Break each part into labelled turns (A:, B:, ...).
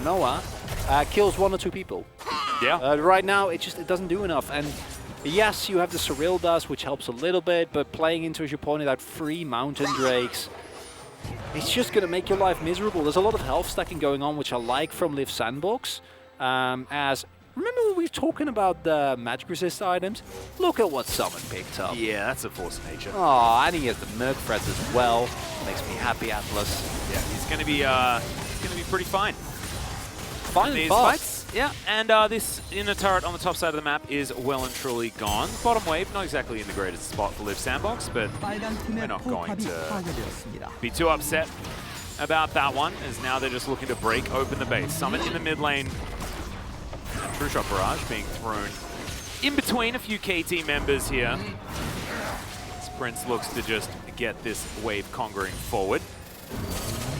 A: Noah, kills 1 or 2 people.
B: Yeah.
A: Right now, it doesn't do enough. And yes, you have the Surreal Dust, which helps a little bit, but playing into, as you pointed out, 3 Mountain Drakes, it's just going to make your life miserable. There's a lot of health stacking going on, which I like from Live Sandbox. Remember when we were talking about the magic resist items? Look at what Summon picked up.
B: Yeah, that's a force of nature.
A: Oh, and he has the Merc Threads as well. Makes me happy, Atlas.
B: Yeah, he's going to be pretty fine.
A: Fine and fast.
B: Yeah, and this inner turret on the top side of the map is well and truly gone. Bottom wave, not exactly in the greatest spot for Live Sandbox, but we're not going to be too upset about that one, as now they're just looking to break open the base. Summon in the mid lane. True Shot Barrage being thrown in between a few KT members here. As Prince looks to just get this wave conquering forward.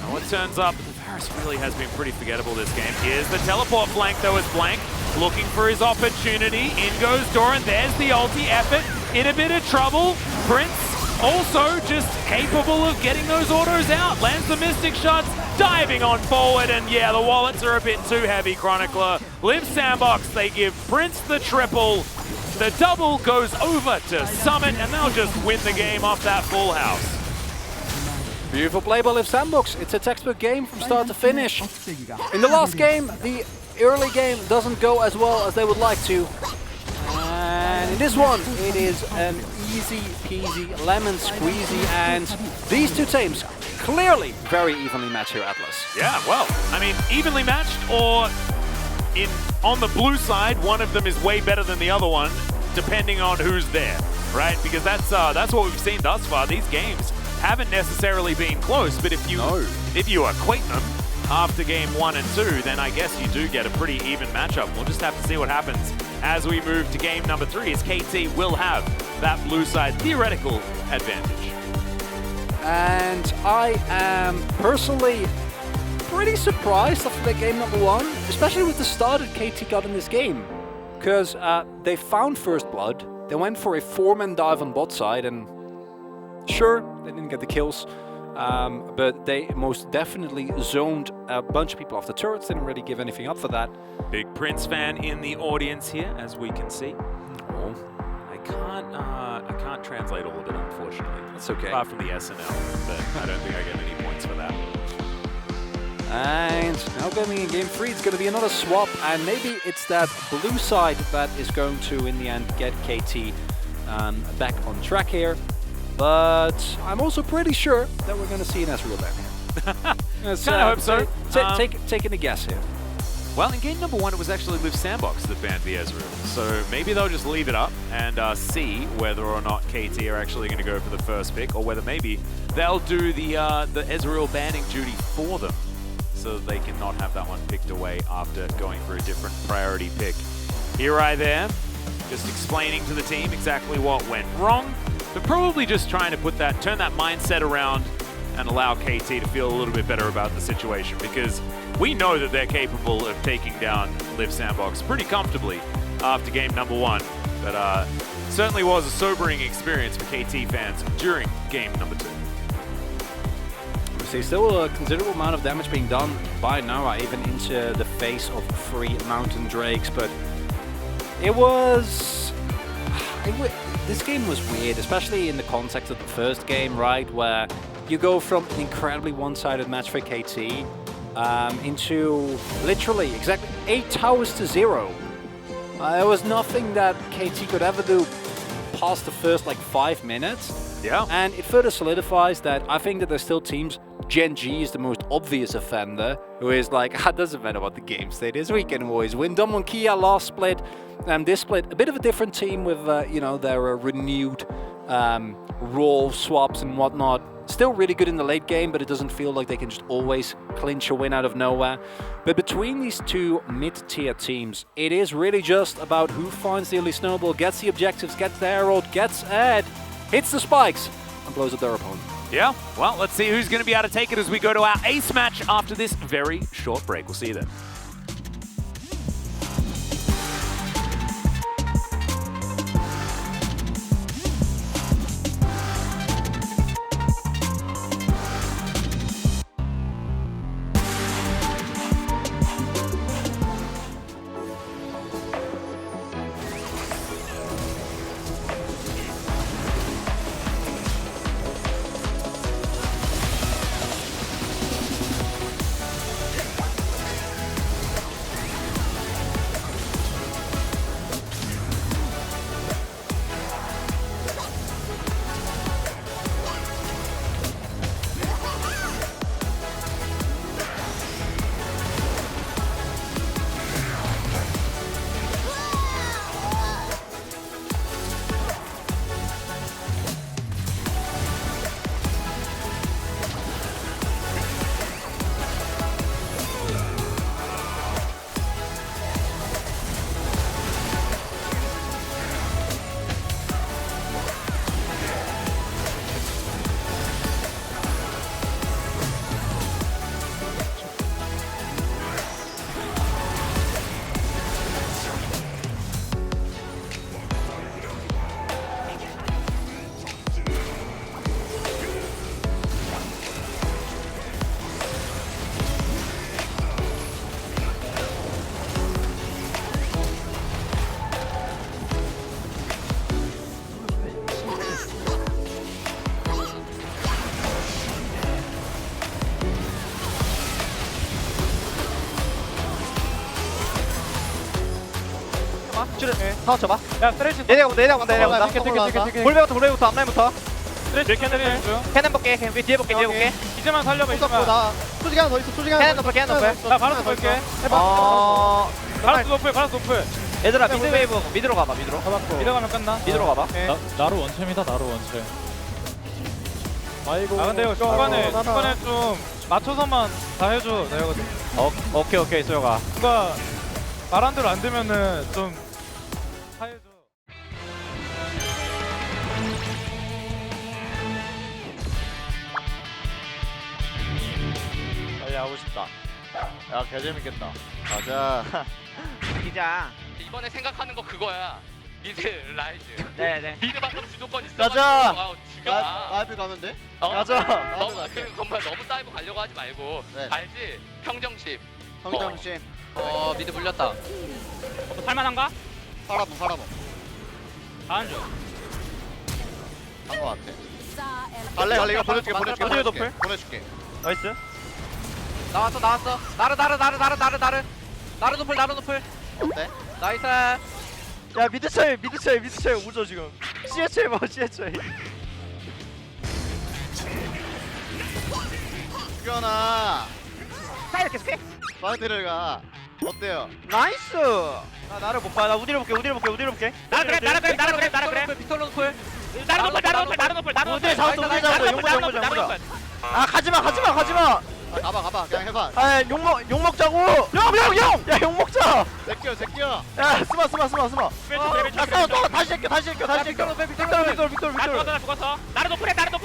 B: Now what turns up, Varus really has been pretty forgettable this game. Here's the teleport flank though, as Blank looking for his opportunity. In goes Doran, there's the ulti effort. In a bit of trouble. Prince also just capable of getting those autos out. Lands the Mystic Shots, diving on forward, and yeah, the wallets are a bit too heavy, Chronicler. Live Sandbox, they give Prince the triple. The double goes over to Summit, and they'll just win the game off that full house.
A: Beautiful play by Live Sandbox. It's a textbook game from start to finish. In the last game, the early game doesn't go as well as they would like to. And in this one, it is an easy peasy lemon squeezy, and these two teams clearly very evenly matched here, Atlas.
B: Yeah, well, I mean, evenly matched, or on the blue side, one of them is way better than the other one, depending on who's there, right? Because that's what we've seen thus far. These games haven't necessarily been close, but if you equate them after game 1 and 2, then I guess you do get a pretty even matchup. We'll just have to see what happens as we move to game number 3, as KT will have that blue side theoretical advantage.
A: And I am personally pretty surprised after that game number 1, especially with the start that KT got in this game. Because they found first blood, they went for a 4-man dive on bot side, and sure, they didn't get the kills, but they most definitely zoned a bunch of people off the turrets, didn't really give anything up for that.
B: Big Prince fan in the audience here, as we can see.
A: Oh.
B: I can't translate all of it, unfortunately.
A: That's okay.
B: Apart from the SNL, but I don't think I get any points for that.
A: And now going in game 3, it's going to be another swap, and maybe it's that blue side that is going to, in the end, get KT back on track here. But I'm also pretty sure that we're going to see an Ezreal down here.
B: Kind of hope so.
A: Taking a guess here.
B: Well, in game number 1, it was actually Live Sandbox that banned the Ezreal. So maybe they'll just leave it up and see whether or not KT are actually going to go for the first pick, or whether maybe they'll do the Ezreal banning duty for them, so that they cannot have that one picked away after going for a different priority pick. Here I there, just explaining to the team exactly what went wrong, but probably just trying to turn that mindset around and allow KT to feel a little bit better about the situation, because we know that they're capable of taking down Live Sandbox pretty comfortably after game number 1. But certainly was a sobering experience for KT fans during game number 2.
A: See, still a considerable amount of damage being done by Noah, even into the face of 3 Mountain Drakes, but this game was weird, especially in the context of the first game, right, where you go from an incredibly one-sided match for KT into literally exactly 8 towers to 0. There was nothing that KT could ever do past the first 5 minutes.
B: Yeah.
A: And it further solidifies that I think that there's still teams. Gen G is the most obvious offender, who is like, it doesn't matter what the game state is, we can always win. Domon Kia last split, this split, a bit of a different team with, their renewed role swaps and whatnot. Still really good in the late game, but it doesn't feel like they can just always clinch a win out of nowhere. But between these two mid-tier teams, it is really just about who finds the early snowball, gets the objectives, gets the herald, gets ahead, hits the spikes, and blows up their opponent.
B: Yeah, well, let's see who's going to be able to take it as we go to our ace match after this very short break. We'll see you then.
C: 줄 사원 쳐봐.
D: 야 쓰레쉬
C: 얘네가 본다 얘네가 본다 얘네가 본다.
D: 티켓
C: 볼베부터 앞라인부터.
D: 쓰레쉬 캐넨 중
C: 캐넨 볼게. 뒤에 볼게 뒤에 볼게.
D: 이제만 살려봐 이제만
E: 나 소식이 하나 더 있어. 소식이 하나
C: 캐넨
E: 더
C: 높을 캐넨 높을.
D: 나 바로 볼게
C: 어
D: 바라스 노플
C: 얘들아 미드 웨이브 미드로 가봐 미드로.
D: 미드 가면 끝나
C: 미드로 가봐.
D: 나로 원챔이다 나로 원챔 아이고 아 근데 이거 중간에 좀 맞춰서만 다 해줘 내가
C: 오케이 소영아.
D: 누가 말한 대로 안 되면은 좀 사해줘
C: 빨리 하고 싶다. 야 개재밌겠다.
E: 가자.
C: 기자.
F: 이번에 생각하는 거 그거야. 미드 라이즈.
C: 네네.
F: 미드 방금 주도권 있어.
C: 가자.
F: 죽여봐.
E: 라이브 가면 돼?
C: 가자.
F: 너무 정말 너무 다이브 가려고 하지 말고.
E: 네.
F: 알지? 평정심.
E: 성장심.
F: 미드 물렸다.
D: 살만한가?
E: 팔아보.
D: 다음 주
E: 한거 같아. 갈래 이거 보내줄게.
C: 나이스.
F: 나왔어. 나르 노플.
E: 어때?
F: 나이스.
C: 야 미드 차이 우죠 지금. CHA 봐 CHA.
E: 주현아.
C: 사이드 계속해.
E: 마운트를 가. 어때요?
C: 나이스. 나 나를 못 봐. 나 우디를 볼게.
F: 나르 그래. 빅토르 노플.
D: 나르 노플
C: 우디 잡았어. 용보자. 아 가지마.
E: 아, 가봐. 그냥 해봐.
C: 아 욕 먹자고. 용. 야 욕 먹자.
E: 제끼어.
C: 야 스마. 야 싸워 또 다시 제껴. 빅토르.
D: 나 죽었어 나르 노플
C: 제껴.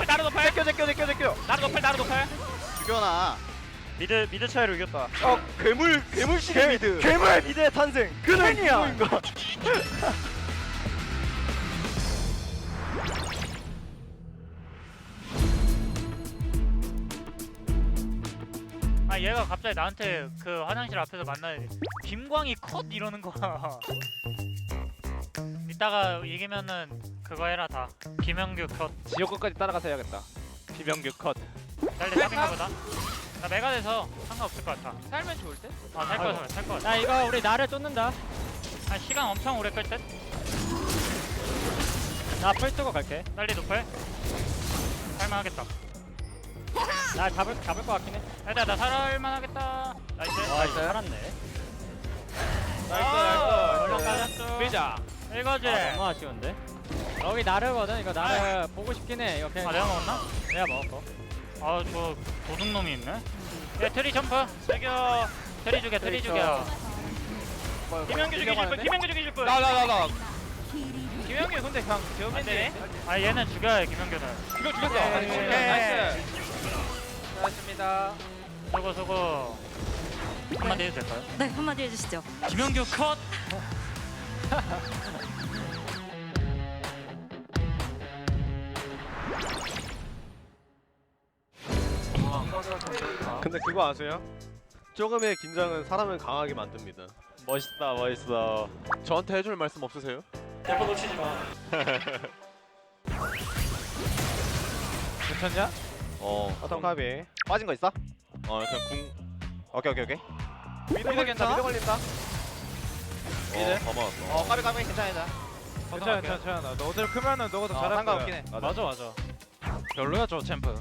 D: 나르 노플
E: 주현아.
C: 미드 차이로 이겼다. 괴물식의 미드. 괴물 미드의 탄생. 그는 누구인가?
G: 아 얘가 갑자기 나한테 그 화장실 앞에서 만나니 김광희 컷 이러는 거야. 이따가 이기면은 그거 해라 다. 김영규 컷.
D: 지옥끝까지 따라가서 해야겠다 비명규 컷
G: 달리 탑인가 보다. 나 메가 돼서 상관없을 것 같아.
F: 살면 좋을 때?
G: 살 것 같아.
D: 야 이거 우리 나를 쫓는다
G: 아 시간 엄청 오래 끌 듯.
D: 나 풀 쓰고 갈게
G: 빨리 높을. 살만하겠다.
D: 나 잡을 것 같긴 해
G: 애들 나 살만하겠다. 나이스.
D: 살았네
G: 얼른 까졌어.
D: 피자
G: 이거지.
D: 너무 아쉬운데 여기 나르거든 이거 나르 보고 싶긴 해 이거 그냥
G: 내가 먹었나?
D: 내가 먹었어
G: 아저 도둑놈이 있네. 야 트리 점프. 죽여. 트리 죽여. 김영규 죽이실 분.
D: 나
F: 김영규 근데 그냥
G: 안되네. 아 얘는 죽여야 김영규는.
D: 죽였어
F: 나이스. 고맙습니다.
G: 수고. 한마디 해도 될까요?
H: 네, 한마디 해주시죠.
G: 김영규 컷.
I: 근데 그거 아세요? 조금의 긴장은 사람을 강하게 만듭니다.
B: 멋있어.
I: 저한테 해줄 말씀 없으세요?
G: 대포 놓치지 마.
D: 괜찮냐?
I: 어떤 카비?
C: 빠진 거 있어?
I: 그냥 궁.
C: 오케이.
D: 미드 걸린다
C: 미드?
I: 더 맞았어.
C: 까비 괜찮아.
D: 괜찮아 너 어차피 크면은 너가 더 잘할
C: 상관없긴
D: 거야
C: 해.
D: 맞아 별로야 저 챔프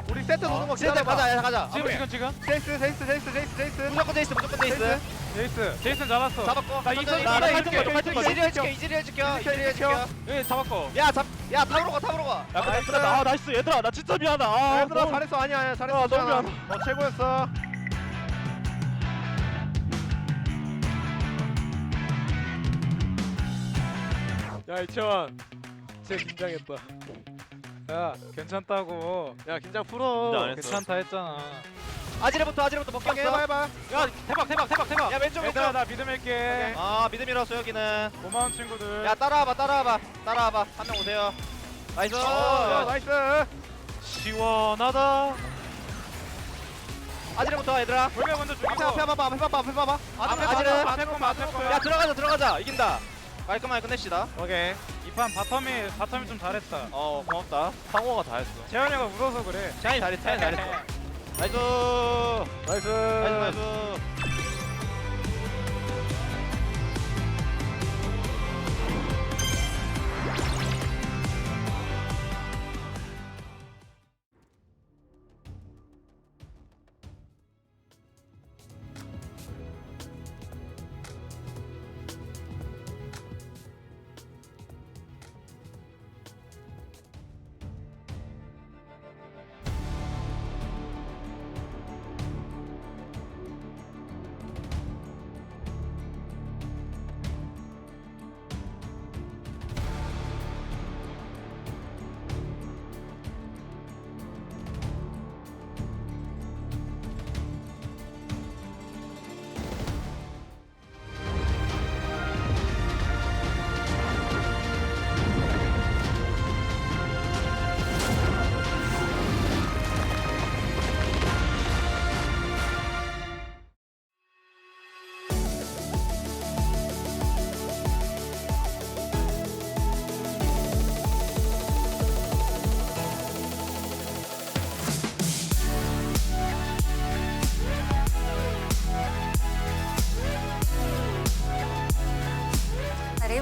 E: 우리 세트 노는 거
C: 세트 가자.
D: 지금
E: 제이스.
C: 무조건 제이스.
D: 제이슨 잡았어
E: 잡았고.
D: 나 이선
C: 이지리얼 지켜.
D: 여기 잡았고
C: 야 탑으로 가.
I: 나이스 얘들아 나 진짜 미안하다.
E: 얘들아 잘했어. 아니야 잘했어.
I: 너무 미안해.
E: 너 최고였어.
I: 야 이천. 진짜 긴장했다.
D: 야 괜찮다고
I: 야 긴장 풀어.
D: 괜찮다 했잖아
C: 아지레부터 먹게.
E: 해봐.
D: 야 대박
C: 야 왼쪽.
D: 얘들아 나 믿음할게
C: 미드 밀었어 여기는.
D: 고마운 친구들
C: 야 따라와봐. 한 명 오세요. 나이스.
E: 나이스.
D: 시원하다
C: 아지레부터 얘들아.
D: 돌배 먼저 죽이고
E: 앞에 봐봐.
C: 아지레.
D: 야
C: 들어가자. 이긴다. 깔끔하게 끝냅시다.
D: 오케이 이판 바텀이 좀 잘했다
C: 고맙다.
I: 상호가 다 했어.
D: 재현이가 울어서 그래
C: 재환이 잘했어. 나이스.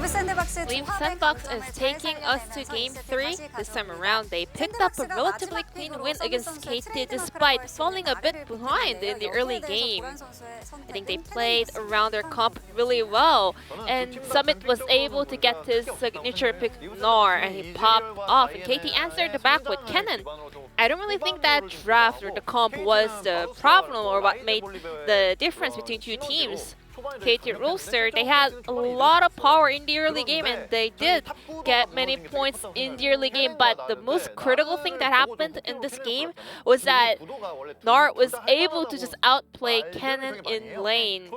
H: Leaf Sandbox is taking us to Game 3. This time around, they picked up a relatively clean win against KT despite falling a bit behind in the early game. I think they played around their comp really well, and Summit was able to get his signature pick Gnar, and he popped off, and KT answered the back with Cannon. I don't really think that draft or the comp was the problem or what made the difference between two teams. KT Roaster, they had a lot of power in the early game and they did get many points in the early game, but the most critical thing that happened in this game was that Gnar was able to just outplay Cannon in lane.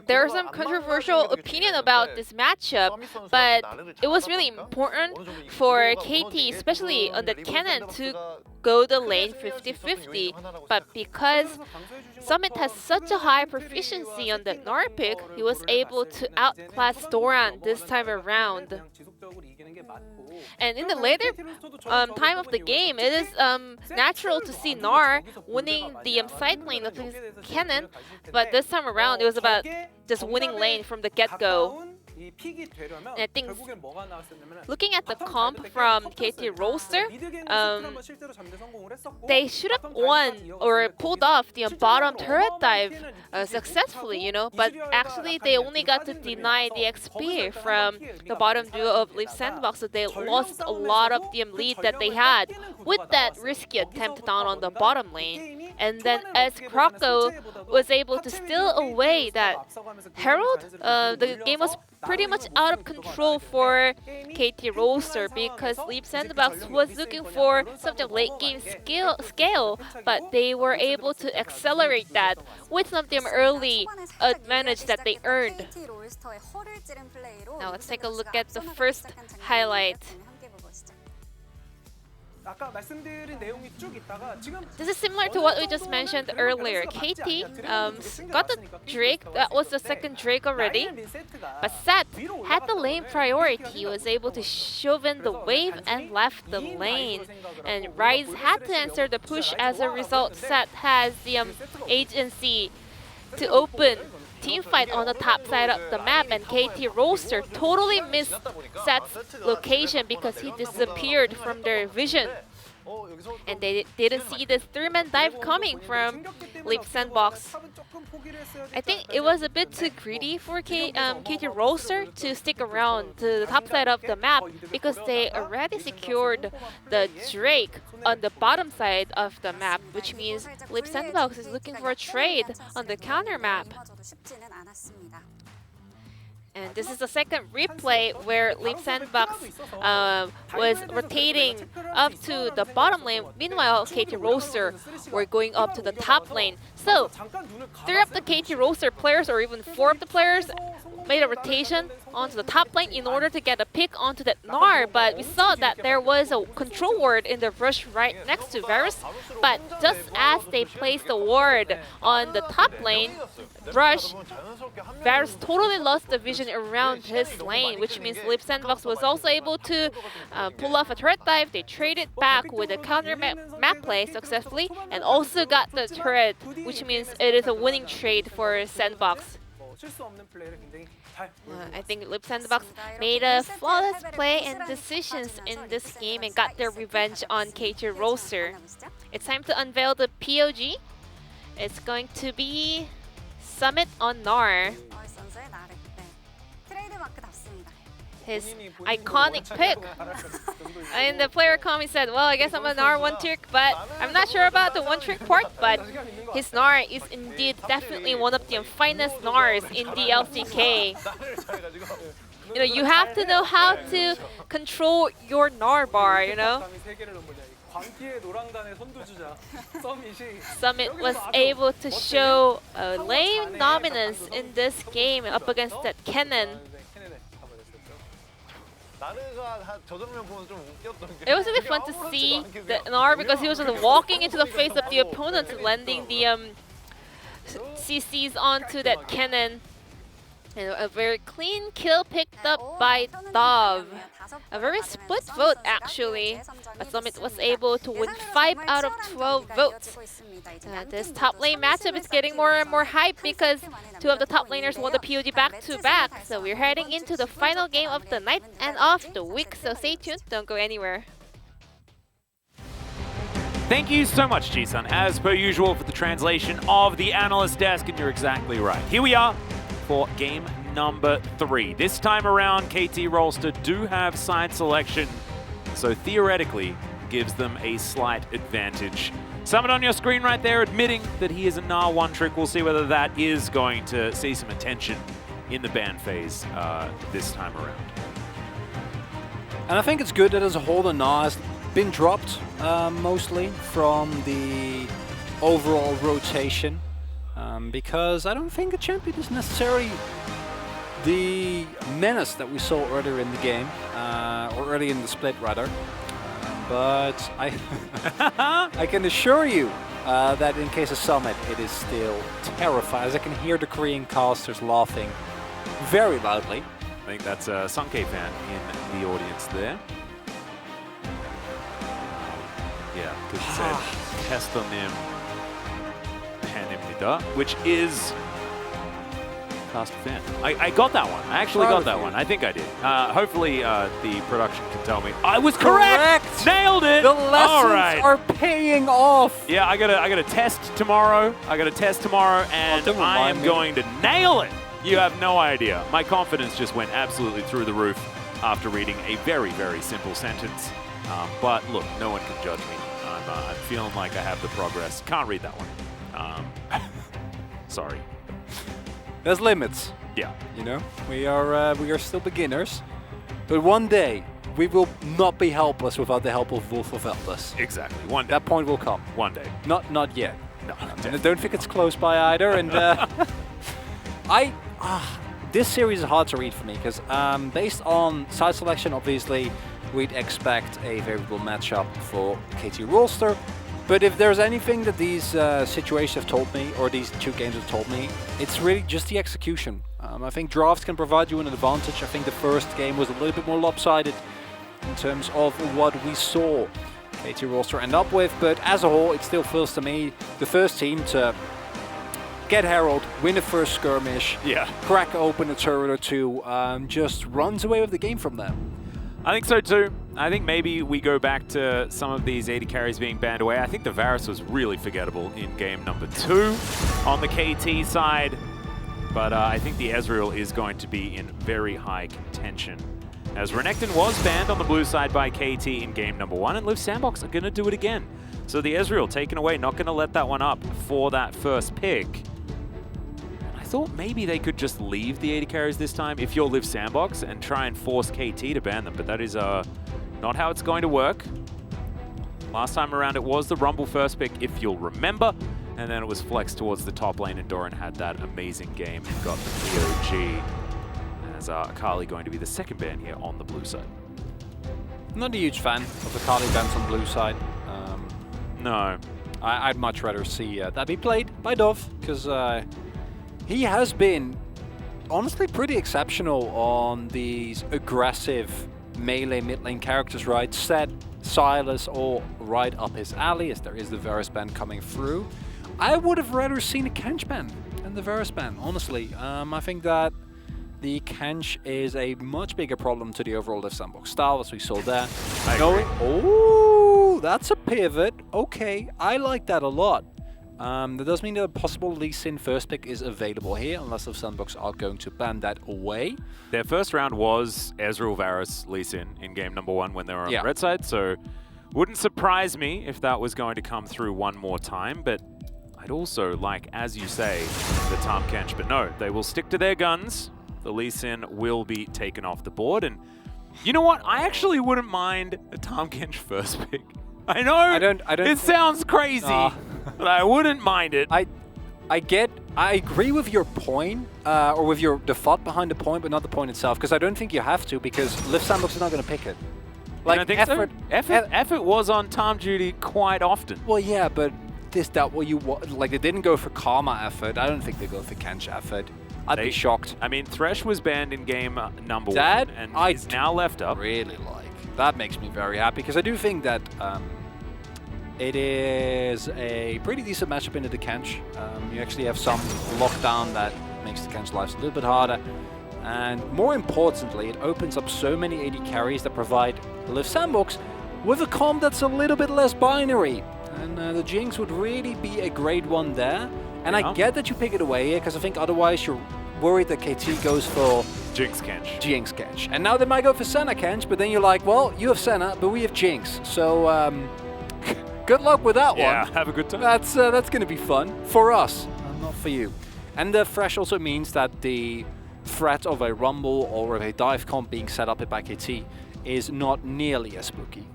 H: There are some controversial opinion about this matchup, but it was really important for KT, especially on the Cannon, to go the lane 50-50. But because Summit has such a high proficiency on the Gnar pick, he was able to outclass Doran this time around. And in the later time of the game, it is natural to see Gnar winning the side lane of his Cannon, but this time around it was about just winning lane from the get-go. And I think looking at the comp from KT Roaster, they should have won or pulled off the bottom turret dive successfully, you know, but actually they only got to deny the XP from the bottom duo of Leaf Sandbox, so they lost a lot of the lead that they had with that risky attempt down on the bottom lane. And then as Croco was able to steal away that Herald, the game was pretty much out of control for KT Roaster because Leaf Sandbox was looking for something late game scale, but they were able to accelerate that with some of the early advantage that they earned. Now let's take a look at the first highlight. This is similar to what we just mentioned earlier. KT got the Drake, that was the second Drake already, but Seth had the lane priority. He was able to shove in the wave and left the lane. And Rise had to answer the push. As a result, Seth has the agency to open team fight on the top side of the map, and KT Roaster totally missed Seth's location because he disappeared from their vision. And they didn't see this 3-man dive coming from Leaf Sandbox. I think it was a bit too greedy for KT Roaster to stick around to the top side of the map because they already secured the Drake on the bottom side of the map, which means Leaf Sandbox is looking for a trade on the counter map. And this is the second replay where Leaf Sandbox was rotating up to the bottom lane. Meanwhile, KT Roaster were going up to the top lane. So 3 of the KT Roaster players, or even 4 of the players, made a rotation onto the top lane in order to get a pick onto that Gnar, but we saw that there was a control ward in the rush right next to Varus, but just as they placed the ward on the top lane, rush, Varus totally lost the vision around his lane, which means Leaf Sandbox was also able to pull off a turret dive. They traded back with a counter map play successfully and also got the turret, which means it is a winning trade for Sandbox. I think Leaf Sandbox made a flawless play and decisions in this game and got their revenge on KT Roaster. It's time to unveil the POG. It's going to be Summit on Gnar. His iconic pick. And the player comment said, well, I guess I'm a Gnar one trick, but I'm not sure about the one trick part, but his Gnar is indeed definitely one of the finest Gnars in the LCK. You know, you have to know how to control your Gnar bar, you know? Summit was able to show a lane dominance in this game up against that Cannon. It was really fun to see the Gnar because he was just walking into the face of the opponent, landing the CCs onto that Cannon. And a very clean kill picked up by Dove. A very split vote actually, but Summit was able to win 5 out of 12 votes. This top lane matchup is getting more and more hype because 2 of the top laners won the POG back-to-back. So we're heading into the final game of the night and of the week, so stay tuned, don't go anywhere.
B: Thank you so much, Ji-sun, as per usual, for the translation of the analyst desk, and you're exactly right. Here we are for game number 3. This time around, KT Rolster do have side selection, so theoretically gives them a slight advantage. Summit on your screen right there admitting that he is a Gnar one trick. We'll see whether that is going to see some attention in the ban phase this time around.
A: And I think it's good that as a whole the Gnar has been dropped mostly from the overall rotation because I don't think a champion is necessarily the menace that we saw earlier in the game, or early in the split rather. But I can assure you that in case of Summit, it is still terrifying. As I can hear the Korean casters laughing very loudly.
B: I think that's a Sunke fan in the audience there. Yeah, because it said Castanim Hanimnida, which is Cast fan. I got that one. I actually got that one. I think I did. Hopefully the production can tell me I was correct. Nailed it.
A: The lessons are paying off.
B: Yeah, I gotta test tomorrow. And I am going to nail it. You have no idea. My confidence just went absolutely through the roof after reading a very, very simple sentence. But look, no one can judge me. I'm feeling like I have the progress. Can't read that one. Sorry.
A: There's limits.
B: Yeah.
A: You know, we are still beginners, but one day we will not be helpless without the help of Wolf of Elders.
B: Exactly. One day.
A: That point will come.
B: One day.
A: Not yet.
B: No.
A: And I don't think it's close by either. And this series is hard to read for me because based on side selection, obviously we'd expect a favorable matchup for KT Rolster. But if there's anything that these situations have told me, or these 2 games have told me, it's really just the execution. I think drafts can provide you an advantage. I think the first game was a little bit more lopsided in terms of what we saw KT Rolster end up with. But as a whole, it still feels to me the first team to get Herald, win the first skirmish, crack open a turret or 2, just runs away with the game from them.
B: I think so too. I think maybe we go back to some of these AD carries being banned away. I think the Varus was really forgettable in game number 2 on the KT side. But I think the Ezreal is going to be in very high contention. As Renekton was banned on the blue side by KT in game number 1, and Live Sandbox are going to do it again. So the Ezreal taken away, not going to let that one up for that first pick. I thought maybe they could just leave the AD carries this time if you're Live Sandbox and try and force KT to ban them, but that is not how it's going to work. Last time around it was the Rumble first pick, if you'll remember, and then it was flexed towards the top lane and Doran had that amazing game and got the DOGE. As Akali going to be the second ban here on the blue side.
A: I'm not a huge fan of Akali bans on blue side.
B: No.
A: I'd much rather see that be played by Dove, because he has been honestly pretty exceptional on these aggressive melee mid lane characters, right? Set, Silas, all right up his alley, as there is the Varus ban coming through. I would have rather seen a Kench ban than the Varus ban, honestly. I think that the Kench is a much bigger problem to the overall Live Sandbox style, as we saw there.
B: I agree.
A: Oh, that's a pivot. Okay, I like that a lot. That does mean that a possible Lee Sin first pick is available here, unless Live Sandbox are going to ban that away.
B: Their first round was Ezreal, Varus, Lee Sin in game number 1 when they were on the red side, so wouldn't surprise me if that was going to come through one more time, but I'd also like, as you say, the Tahm Kench, but no, they will stick to their guns. The Lee Sin will be taken off the board, and you know what? I actually wouldn't mind a Tahm Kench first pick. I know
A: I don't
B: it sounds crazy, but I wouldn't mind it.
A: I agree with your point, or with the thought behind the point, but not the point itself, because I don't think you have to, because Live Sandbox is not going to pick it. Like,
B: Effort was on Tahm duty quite often.
A: Well, yeah, but is that what you want? Like, they didn't go for Karma Effort. I don't think they go for Kench Effort. I'd be shocked.
B: I mean, Thresh was banned in game number
A: That
B: 1 and
A: I
B: is now left up.
A: Really like. That makes me very happy because I do think that it is a pretty decent matchup into the Kench. You actually have some lockdown that makes the Kench lives a little bit harder. And more importantly, it opens up so many AD carries that provide the Liv Sandbox with a comp that's a little bit less binary. And the Jinx would really be a great one there. And I get that you pick it away here because I think otherwise you're worried that KT goes for
B: Jinx Kench.
A: Jinx Kench. And now they might go for Senna Kench, but then you're like, well, you have Senna, but we have Jinx. So good luck with that one.
B: Yeah, have a good time.
A: That's going to be fun for us, not for you. And the Thresh also means that the threat of a Rumble or of a dive comp being set up by KT is not nearly as spooky.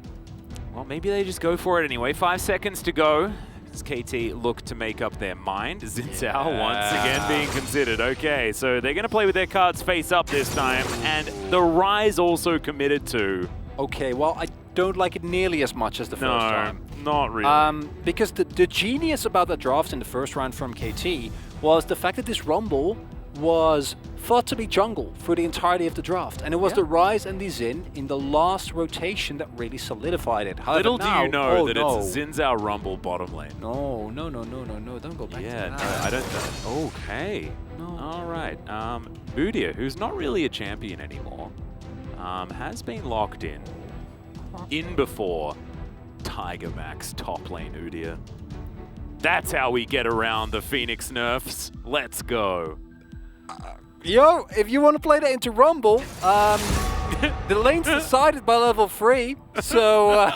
B: Well, maybe they just go for it anyway. 5 seconds to go. As KT look to make up their mind. Xin Zhao once again being considered. Okay, so they're going to play with their cards face up this time. And the Rise also committed to.
A: Okay, well, I don't like it nearly as much as the first time.
B: Not really.
A: Because the genius about the draft in the first round from KT was the fact that this Rumble was thought to be jungle for the entirety of the draft. And it was the Rise and the Xin in the last rotation that really solidified it. However,
B: Little
A: now,
B: do you know that it's a Xin Zhao Rumble bottom lane.
A: No, don't go back to that.
B: Yeah, no, I don't. Okay.
A: No.
B: All right. Udyr, who's not really a champion anymore, has been locked in before Tiger Max top lane Udyr. That's how we get around the Phoenix nerfs. Let's go.
A: Yo, if you want to play that into Rumble, the lane's decided by level 3, so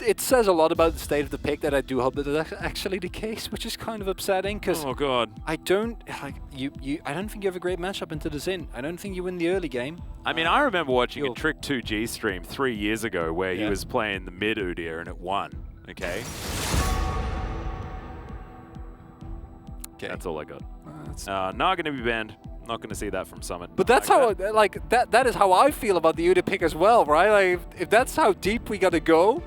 A: it says a lot about the state of the pick that I do hope that that's actually the case, which is kind of upsetting because
B: oh god,
A: I don't think you have a great matchup into the Xin. I don't think you win the early game.
B: I mean, I remember watching a Trick 2G stream 3 years ago where he was playing the mid Udyr and it won. Okay. That's all I got. Not going to be banned. Not going to see that from Summit.
A: But that's how, that is how I feel about the Udyr pick as well, right? Like, if that's how deep we got to go,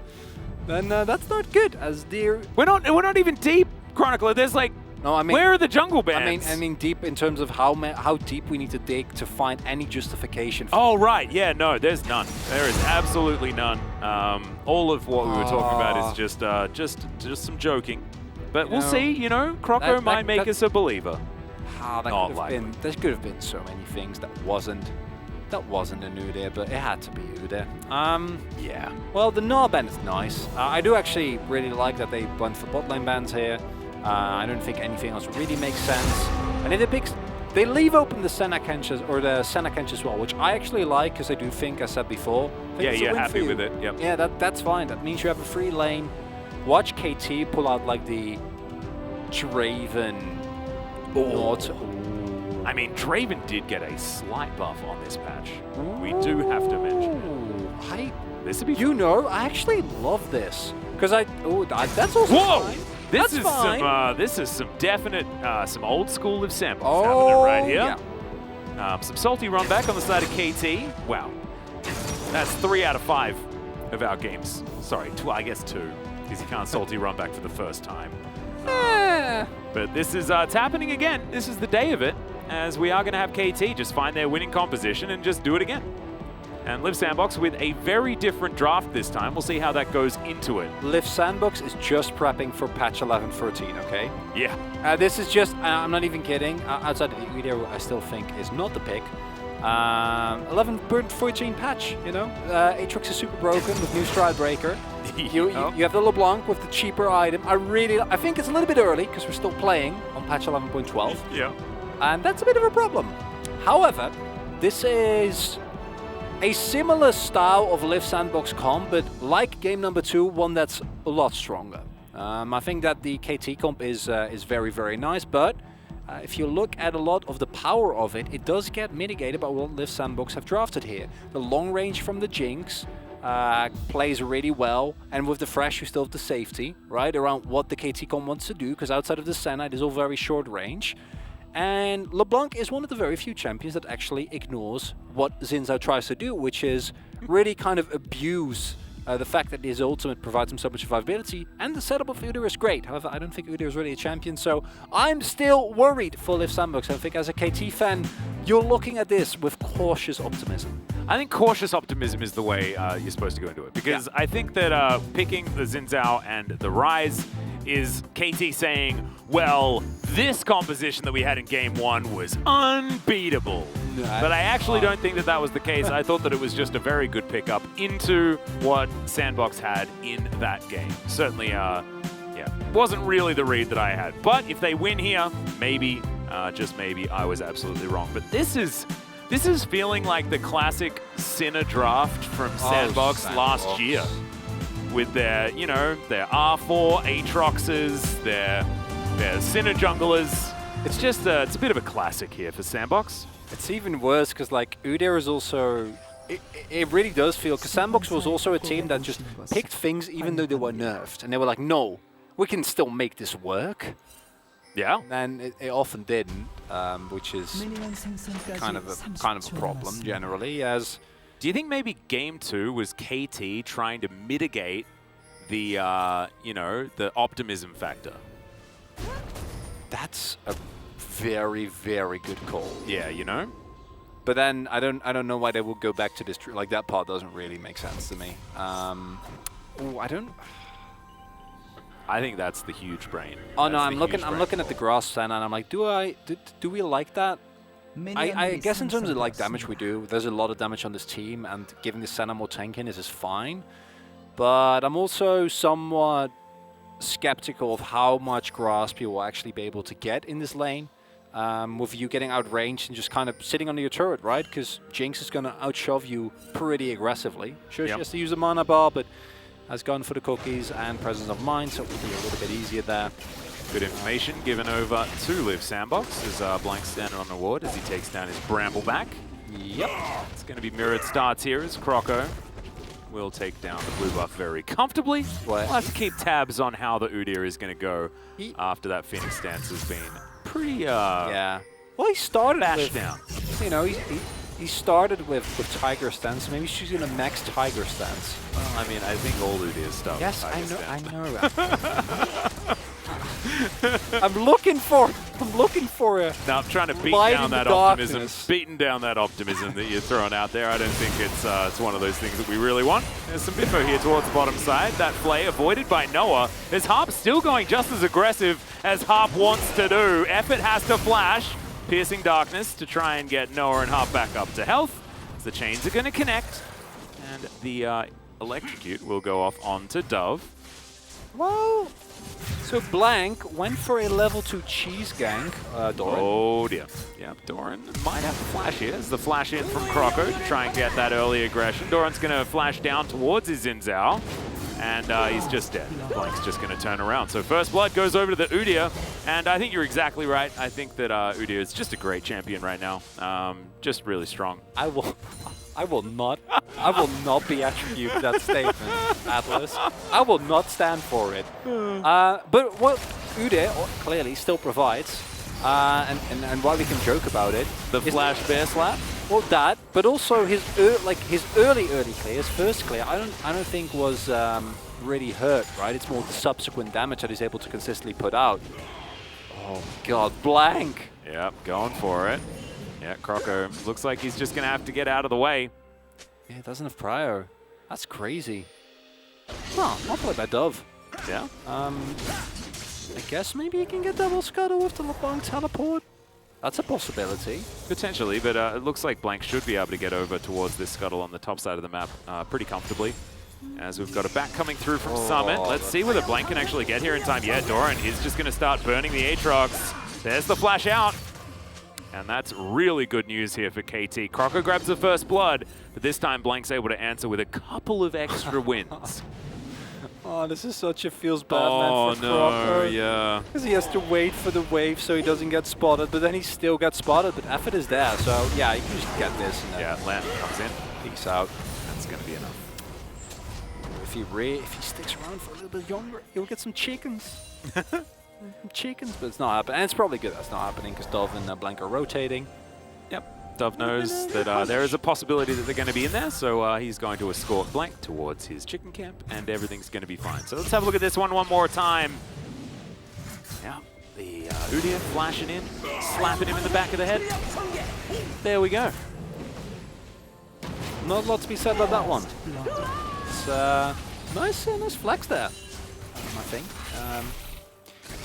A: then that's not good. As dear,
B: we're not even deep, Chronicler. There's like,
A: no, I mean,
B: where are the jungle bans?
A: I mean deep in terms of how deep we need to dig to find any justification.
B: Oh right, yeah, no, there's none. There is absolutely none. All of what we were talking about is just some joking. But we'll see, you know, Croco might make us a believer.
A: There could have been so many things that wasn't a Udyr, but it had to be Udyr.
B: Yeah.
A: Well, the Gnar ban is nice. I do actually really like that they went for bot lane bans here. I don't think anything else really makes sense. And if they leave open the Senna Kenches or the Senna Kench as well, which I actually like because I do think, as I said before,
B: yeah, you're happy with it. Yep.
A: Yeah, that's fine. That means you have a free lane. Watch KT pull out like the Draven.
B: I mean, Draven did get a slight buff on this patch. We do have to mention it. This would be
A: I actually love this because that's also fine.
B: This is some definite, some old school Liv samples happening right here. Yeah. Some salty run back on the side of KT. Wow, that's 3 out of 5 of our games. Sorry, I guess 2. Because you can't salty run back for the first time. But this is it's happening again. This is the day of it, as we are going to have KT just find their winning composition and just do it again. And Liv Sandbox with a very different draft this time. We'll see how that goes into it.
A: Liv Sandbox is just prepping for patch 11.13, okay?
B: Yeah.
A: This is just, I'm not even kidding, outside of the video I still think is not the pick. 11.14 patch, you know? Aatrox is super broken with new Stride Breaker. You have the LeBlanc with the cheaper item. I think it's a little bit early because we're still playing on patch 11.12.
B: Yeah.
A: And that's a bit of a problem. However, this is a similar style of Liv Sandbox comp, but like game number 2, one that's a lot stronger. I think that the KT comp is very, very nice, but if you look at a lot of the power of it, it does get mitigated by what Liv Sandbox have drafted here. The long range from the Jinx plays really well, and with the Thresh you still have the safety, right, around what the KT comp wants to do, because outside of the Senna it is all very short range. And LeBlanc is one of the very few champions that actually ignores what Xin Zhao tries to do, which is really kind of abuse The fact that his ultimate provides him so much survivability, and the setup of Udyr is great. However, I don't think Udyr is really a champion, so I'm still worried for Liv Sandbox. I think as a KT fan, you're looking at this with cautious optimism.
B: I think cautious optimism is the way you're supposed to go into it, because I think that picking the Xin Zhao and the Ryze is KT saying, well, this composition that we had in game 1 was unbeatable. But I actually don't think that that was the case. I thought that it was just a very good pickup into what Sandbox had in that game. Certainly, yeah, wasn't really the read that I had. But if they win here, maybe, just maybe, I was absolutely wrong. But this is feeling like the classic Sinner draft from Sandbox last year. With their, you know, their R4 Aatroxes, their Sinner junglers. It's just it's a bit of a classic here for Sandbox.
A: It's even worse because like Udyr is also, it really does feel, because Sandbox was also a team that just picked things even though they were nerfed, and they were like, no, we can still make this work.
B: Yeah.
A: And it often didn't, which is kind of a problem generally. As
B: do you think maybe game 2 was KT trying to mitigate the you know, the optimism factor?
A: That's a very, very good call.
B: Yeah, you know.
A: But then I don't know why they would go back to this. Like that part doesn't really make sense to me. Ooh,
B: I think that's the huge brain.
A: Oh no, I'm looking at the grass stand and I'm like, do we like that? I guess in terms of like damage we do, there's a lot of damage on this team, and giving the Senna more tanking is fine. But I'm also somewhat skeptical of how much grasp you will actually be able to get in this lane. With you getting outranged and just kind of sitting under your turret, right? Because Jinx is going to outshove you pretty aggressively. Sure, she has to use a mana bar, but has gone for the cookies and presence of mind, so it will be a little bit easier there.
B: Good information given over to Liv Sandbox as Blank standing on the ward as he takes down his Brambleback.
A: Yep.
B: It's going to be mirrored starts here as Croco will take down the blue buff very comfortably. We'll have to keep tabs on how the Udyr is going to go after that Phoenix stance has been pretty
A: yeah. Well, he started with,
B: down.
A: You know, he started with Tiger stance. Maybe she's going to max Tiger stance.
B: Well, I mean, I think all Udyr stuff.
A: Yes, I know. I'm looking for a.
B: Now I'm trying to beat
A: light
B: down
A: in
B: that
A: the
B: optimism,
A: darkness.
B: beating down that optimism that you're throwing out there. I don't think it's one of those things that we really want. There's some biffo here towards the bottom side. That play avoided by Noah. As Harp still going just as aggressive as Harp wants to do. Effort has to flash, piercing darkness to try and get Noah and Harp back up to health. As the chains are going to connect, and the electrocute will go off onto Dove.
A: Well, so Blank went for a level 2 cheese gank, Doran.
B: Oh dear. Yeah, Doran might have to flash here. As the flash in from Croco to try and get that early aggression. Doran's going to flash down towards his Xin Zhao, and he's just dead. Blank's just going to turn around. So first blood goes over to the Udyr, and I think you're exactly right. I think that Udyr is just a great champion right now. Just really strong.
A: I will not be attributed that statement, Atlas. I will not stand for it. But what Udyr clearly still provides, and while we can joke about it,
B: the flash bear slap.
A: Well, that, but also his early clear, his first clear, I don't think was really hurt, right? It's more the subsequent damage that he's able to consistently put out. Oh God, Blank.
B: Yep, going for it. Yeah, Croco looks like he's just going to have to get out of the way.
A: Yeah, he doesn't have Prio. That's crazy. Oh, I'll play by Dove.
B: Yeah.
A: I guess maybe he can get double scuttle with the LeBlanc teleport. That's a possibility.
B: Potentially, but it looks like Blank should be able to get over towards this scuttle on the top side of the map pretty comfortably. As we've got a back coming through from Summit. Let's see whether Blank can actually get here in time. Yeah, Doran is just going to start burning the Aatrox. There's the flash out. And that's really good news here for KT. Croco grabs the first blood, but this time Blank's able to answer with a couple of extra wins.
A: Oh, this is such a feels bad man for Croco.
B: Oh, no, yeah.
A: Because he has to wait for the wave so he doesn't get spotted, but then he still gets spotted, but effort is there, so yeah, you can just get this. And
B: yeah, Land comes in.
A: Peace out.
B: That's going to be enough.
A: If he sticks around for a little bit longer, he'll get some chickens. Chickens, but it's not happening. And it's probably good that's not happening because Dove and Blank are rotating.
B: Yep. Dove knows that there is a possibility that they're going to be in there, so he's going to escort Blank towards his chicken camp, and everything's going to be fine. So let's have a look at this one more time. Yeah, the Udyr flashing in, slapping him in the back of the head. There we go.
A: Not a lot to be said about that one. It's nice flex there, I think.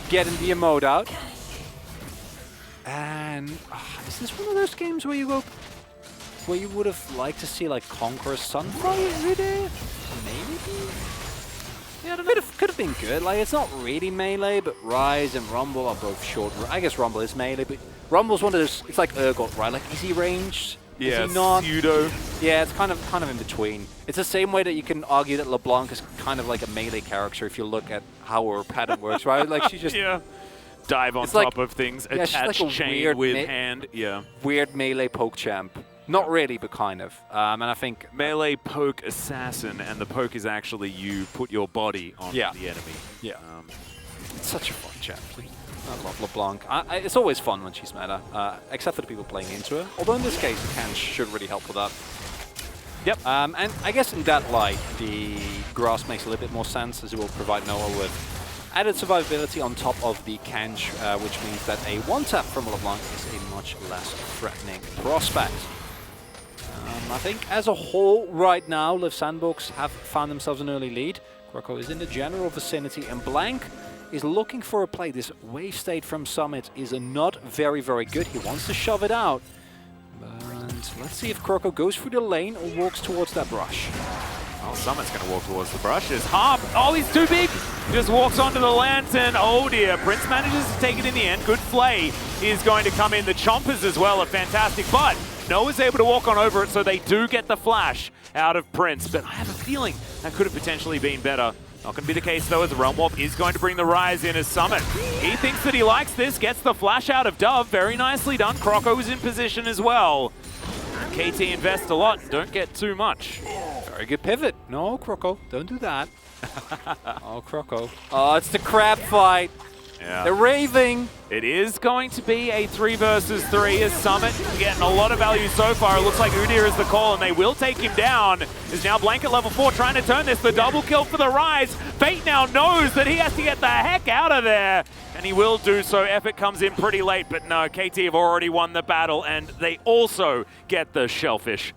A: Getting the emote out. And is this one of those games where you would have liked to see like Conqueror Sunfire Udyr? Maybe? Yeah, could have been good. Like, it's not really melee, but Rise and Rumble are both short. I guess Rumble is melee, but Rumble's one of those. It's like Urgot, right? Like, is he ranged?
B: Yeah,
A: is he not?
B: pseudo.
A: Yeah, it's kind of in between. It's the same way that you can argue that LeBlanc is kind of like a melee character if you look at how her pattern works, right? Like, she just
B: dive on top of things, attach
A: like
B: chain with hand.
A: Weird melee poke champ. Not really, but kind of. And I think
B: melee poke assassin, and the poke is actually you put your body on the enemy.
A: Yeah. It's such a fun champ. I love LeBlanc. It's always fun when she's meta, except for the people playing into her. Although in this case, the can should really help with that.
B: Yep.
A: And I guess in that light, the grass makes a little bit more sense, as it will provide Noah with added survivability on top of the Kanj, which means that a one-tap from LeBlanc is a much less threatening prospect. I think as a whole, right now, Liv Sandbox have found themselves an early lead. Kroko is in the general vicinity, and Blank is looking for a play. This wave state from Summit is not very, very good. He wants to shove it out. And let's see if Kroko goes through the lane or walks towards that brush.
B: Oh, Summit's going to walk towards the brush. It's Harp. Oh, he's too big. Just walks onto the lantern. Oh, dear. Prince manages to take it in the end. Good flay is going to come in. The Chompers as well are fantastic. But Noah's able to walk on over it, so they do get the flash out of Prince. But I have a feeling that could have potentially been better. Not going to be the case, though, as the Realm Warp is going to bring the Rise in as Summit. He thinks that he likes this, gets the flash out of Dove. Very nicely done. Kroko's in position as well. KT invests a lot, don't get too much.
A: Very good pivot. No, Kroko, don't do that. Oh, Kroko. Oh, it's the crab fight.
B: Yeah.
A: They're raving.
B: It is going to be a 3 versus 3 as Summit getting a lot of value so far. It looks like Udyr is the call, and they will take him down. Is now Blanket level 4 trying to turn this. The double kill for the Rise. Fate now knows that he has to get the heck out of there, and he will do so. Effort comes in pretty late, but no, KT have already won the battle, and they also get the Shellfish.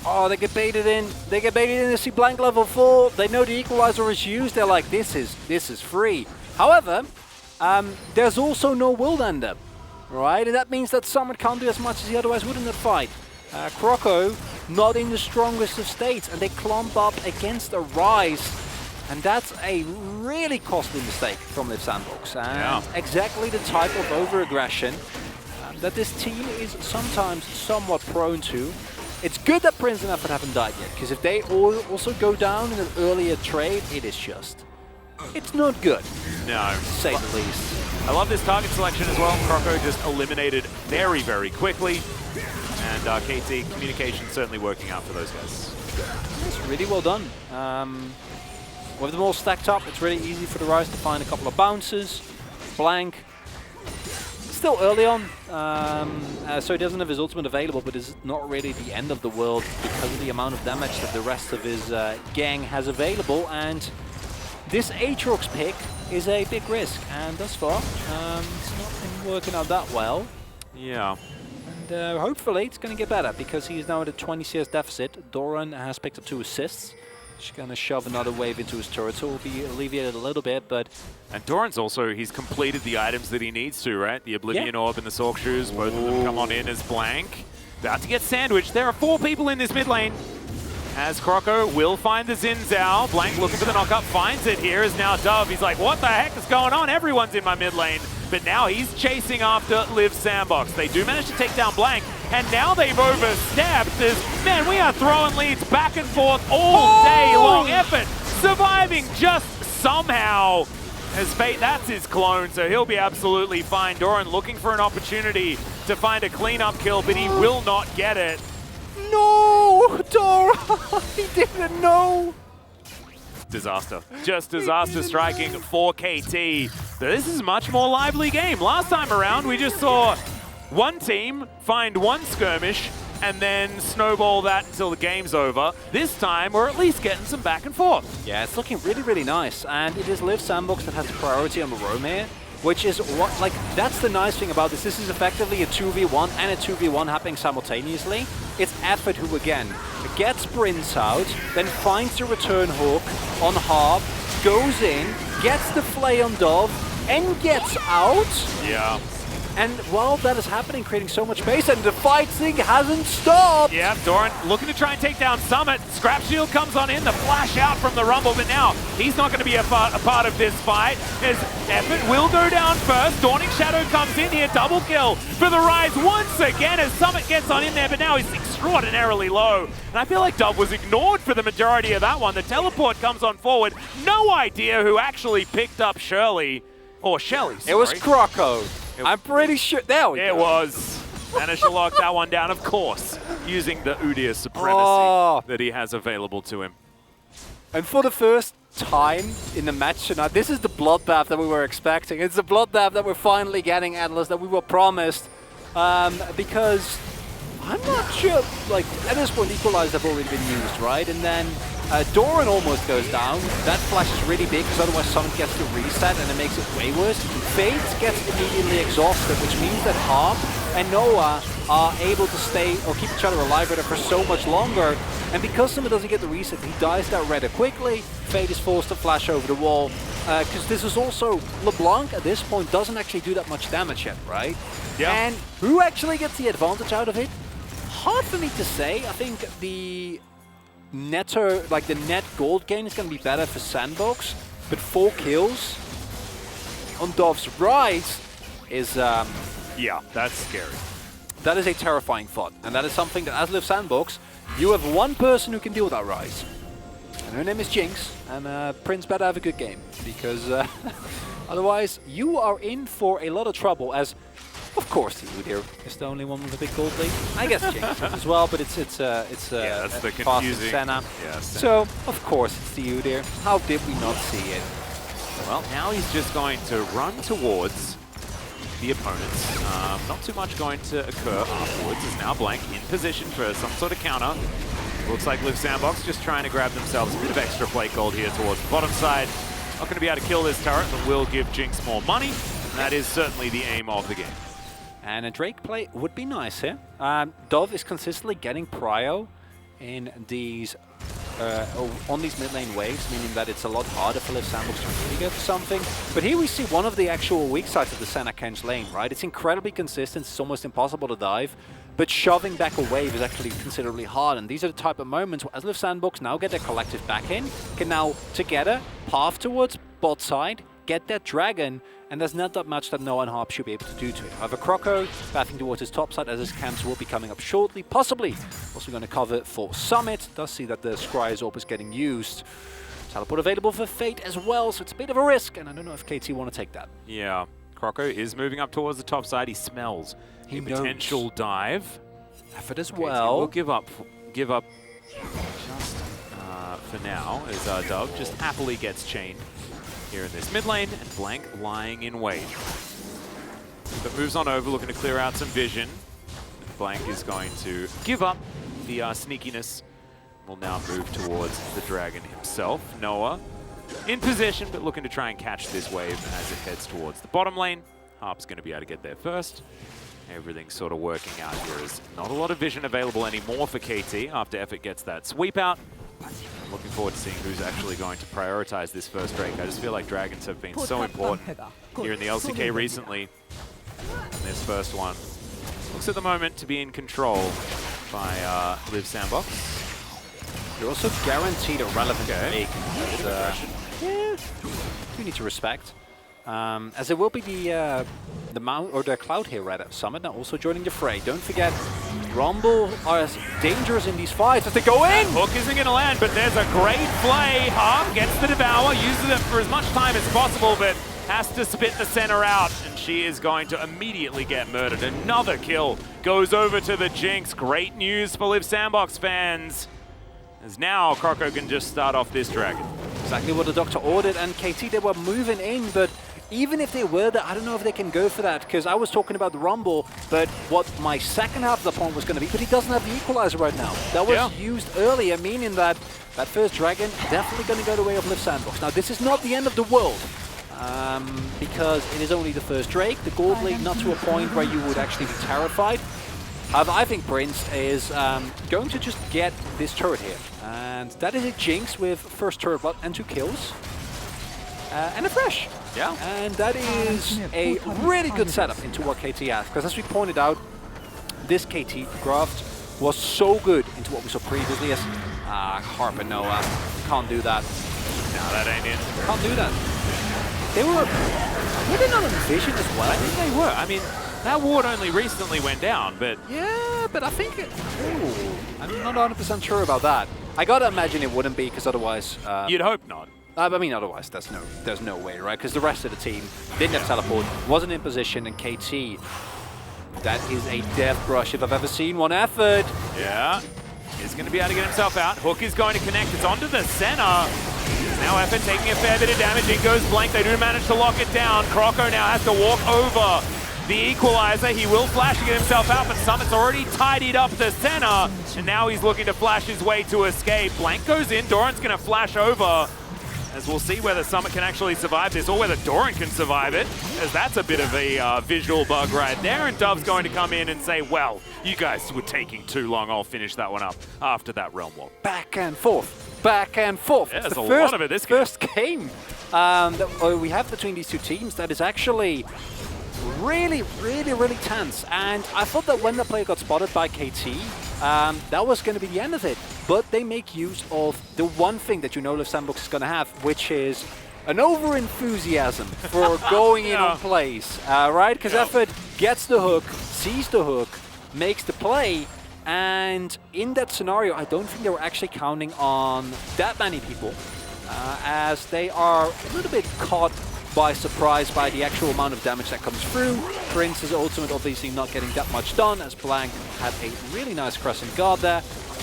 A: Oh, they get baited in. They get baited in to see Blank level 4. They know the equalizer is used. They're like, this is free. However, there's also no world ender, right? And that means that Summit can't do as much as he otherwise would in that fight. Kroko, not in the strongest of states, and they clump up against a Rise. And that's a really costly mistake from Liv Sandbox. And exactly the type of over-aggression that this team is sometimes somewhat prone to. It's good that Prince and Effort haven't died yet, because if they also go down in an earlier trade, it is just... it's not good.
B: No.
A: To say the least.
B: I love this target selection as well. Kroko just eliminated very, very quickly. And KT, communication certainly working out for those guys.
A: It's really well done. With them all stacked up, it's really easy for the Rise to find a couple of bounces. Blank. Still early on, so he doesn't have his ultimate available, but it's not really the end of the world because of the amount of damage that the rest of his gang has available. And this Aatrox pick is a big risk, and thus far, it's not been working out that well.
B: Yeah.
A: And hopefully it's going to get better, because he's now at a 20 CS deficit. Doran has picked up 2 assists. He's going to shove another wave into his turret, so it will be alleviated a little bit, but...
B: And Doran's also, he's completed the items that he needs to, right? The Oblivion Orb and the Sork Shoes, both of them come on in as Blank. About to get sandwiched. There are 4 people in this mid lane. As Kroko will find the Xin Zhao. Blank looking for the knockup, finds it here, is now Dove. He's like, what the heck is going on? Everyone's in my mid lane. But now he's chasing after Liv Sandbox. They do manage to take down Blank, and now they've overstepped. Man, we are throwing leads back and forth all day long. Effort surviving just somehow. As Fate, that's his clone, so he'll be absolutely fine. Doran looking for an opportunity to find a cleanup kill, but he will not get it.
A: No, Doran, he didn't know.
B: Disaster. Just disaster striking for KT. This is a much more lively game. Last time around, we just saw one team find one skirmish and then snowball that until the game's over. This time, we're at least getting some back and forth.
A: Yeah, it's looking really, really nice. And it is Liv Sandbox that has the priority on the roam here, which is what, like, that's the nice thing about this. This is effectively a 2v1 and a 2v1 happening simultaneously. It's Effort who, again, gets sprints out, then finds the return hook on Harp, goes in, gets the flay on Dove, and gets out.
B: Yeah.
A: And while that is happening, creating so much space, and the fighting hasn't stopped!
B: Yeah, Doran looking to try and take down Summit. Scrap Shield comes on in, the flash out from the Rumble, but now he's not going to be a part of this fight, as Effort will go down first. Dawning Shadow comes in here, double kill for the Rise once again as Summit gets on in there, but now he's extraordinarily low. And I feel like Dove was ignored for the majority of that one. The teleport comes on forward. No idea who actually picked up Shirley, or Shelly, sorry.
A: It was Croco. I'm pretty sure. There we go.
B: It was. Managed to lock that one down, of course, using the Udyr supremacy that he has available to him.
A: And for the first time in the match tonight, this is the bloodbath that we were expecting. It's the bloodbath that we're finally getting, Atlas, that we were promised. Because I'm not sure, like, at this point, equalizers have already been used, right? And then Doran almost goes down. That flash is really big because otherwise Summit gets to reset and it makes it way worse. Fate gets immediately exhausted, which means that Harp and Noah are able to stay or keep each other alive with it for so much longer. And because Summit doesn't get the reset, he dies that rather quickly. Fate is forced to flash over the wall. Because this is also, LeBlanc at this point doesn't actually do that much damage yet, right?
B: Yeah.
A: And who actually gets the advantage out of it? Hard for me to say. I think the netter, like the net gold gain is going to be better for Sandbox, but 4 kills on Dove's Rise is
B: yeah, that's scary.
A: That is a terrifying thought, and that is something that as Liv Sandbox, you have one person who can deal with that Rise, and her name is Jinx, and Prince better have a good game, because otherwise you are in for a lot of trouble. As of course, the Udyr is the only one with a big gold lead. I guess Jinx as well, but it's
B: yeah, that's the
A: faster
B: confusing.
A: Senna.
B: Yeah,
A: so of course it's the Udyr. How did we not see it?
B: Well, now he's just going to run towards the opponents. Not too much going to occur afterwards. Is now Blank in position for some sort of counter. Looks like Liv Sandbox just trying to grab themselves a bit of extra plate gold here towards the bottom side. Not going to be able to kill this turret, but will give Jinx more money. And that is certainly the aim of the game.
A: And a Drake play would be nice here. Dove is consistently getting prio in these on these mid lane waves, meaning that it's a lot harder for Liv Sandbox to really go for something. But here we see one of the actual weak sides of the Senna Kench lane, right? It's incredibly consistent, it's almost impossible to dive, but shoving back a wave is actually considerably hard. And these are the type of moments where as Liv Sandbox now get their collective back in, can now together path towards bot side, get that dragon, and there's not that much that Noah and Harp should be able to do to it. However, Croco pathing towards his top side as his camps will be coming up shortly, possibly also going to cover for Summit. Does see that the Scry's Orb is getting used. Teleport available for Fate as well, so it's a bit of a risk, and I don't know if KT want to take that.
B: Yeah, Croco is moving up towards the top side. He smells a potential dive.
A: Effort as
B: KT
A: well.
B: will give up just for now, as Dove just happily gets chained here in this mid lane, and Blank lying in wait. But moves on over, looking to clear out some vision. Blank is going to give up the sneakiness. Will now move towards the dragon himself. Noah in position, but looking to try and catch this wave as it heads towards the bottom lane. Harp's going to be able to get there first. Everything's sort of working out here. There's not a lot of vision available anymore for KT after Effort gets that sweep out. I'm looking forward to seeing who's actually going to prioritize this first Drake. I just feel like dragons have been so important here in the LCK recently. And this first one looks at the moment to be in control by Liv Sandbox.
A: You're also guaranteed a relevant pick.
B: Yeah,
A: you need to respect. As it will be the mount or the Cloud here right at Summit now also joining the fray. Don't forget, Rumble are as dangerous in these fights as they go in.
B: Hook isn't going to land, but there's a great play. Harp gets the Devour, uses it for as much time as possible, but has to spit the center out, and she is going to immediately get murdered. Another kill goes over to the Jinx. Great news for Liv Sandbox fans, as now Croco can just start off this dragon.
A: Exactly what the Doctor ordered, and KT, they were moving in, but even if they were there, I don't know if they can go for that, because I was talking about the Rumble, but what my second half of the point was going to be, but he doesn't have the equalizer right now. That was used earlier, meaning that that first Dragon definitely going to go the way of Liv Sandbox. Now, this is not the end of the world, because it is only the first Drake. The Gold League, not to a point where you would actually be terrified. However, I think Prince is going to just get this turret here. And that is a Jinx with first turret blood and 2 kills. And a Fresh.
B: Yeah.
A: And that is a really good setup into what KT has. Because as we pointed out, this KT graft was so good into what we saw previously as Harper Noah. Can't do that.
B: No, that ain't it.
A: Can't do that. Were they not on Vision as well?
B: I think they were. I mean, that ward only recently went down, but...
A: Yeah, but I think I'm not 100% sure about that. I gotta imagine it wouldn't be, because otherwise...
B: You'd hope not.
A: I mean, otherwise, there's no way, right? Because the rest of the team didn't have teleport, wasn't in position, and KT, that is a death brush if I've ever seen one. Effort!
B: Yeah. He's going to be able to get himself out. Hook is going to connect. It's onto the center. Now Effort taking a fair bit of damage. In goes Blank. They do manage to lock it down. Croco now has to walk over the equalizer. He will flash to get himself out, but Summit's already tidied up the center. And now he's looking to flash his way to escape. Blank goes in. Doran's going to flash over. As we'll see whether Summit can actually survive this or whether Doran can survive it, as that's a bit of a visual bug right there. And Dove's going to come in and say, well, you guys were taking too long. I'll finish that one up after that Realm Walk.
A: Back and forth. Back and forth.
B: Yeah, there's
A: the
B: a
A: first,
B: lot of it this
A: first game that we have between these two teams that is actually really, really, really tense. And I thought that when the player got spotted by KT, that was going to be the end of it. But they make use of the one thing that you know Liv Sandbox is going to have, which is an over-enthusiasm for going in on plays, right? Because Effort gets the hook, sees the hook, makes the play, and in that scenario, I don't think they were actually counting on that many people, as they are a little bit caught by surprise by the actual amount of damage that comes through. Prince's ultimate obviously not getting that much done, as Blank had a really nice crescent guard there.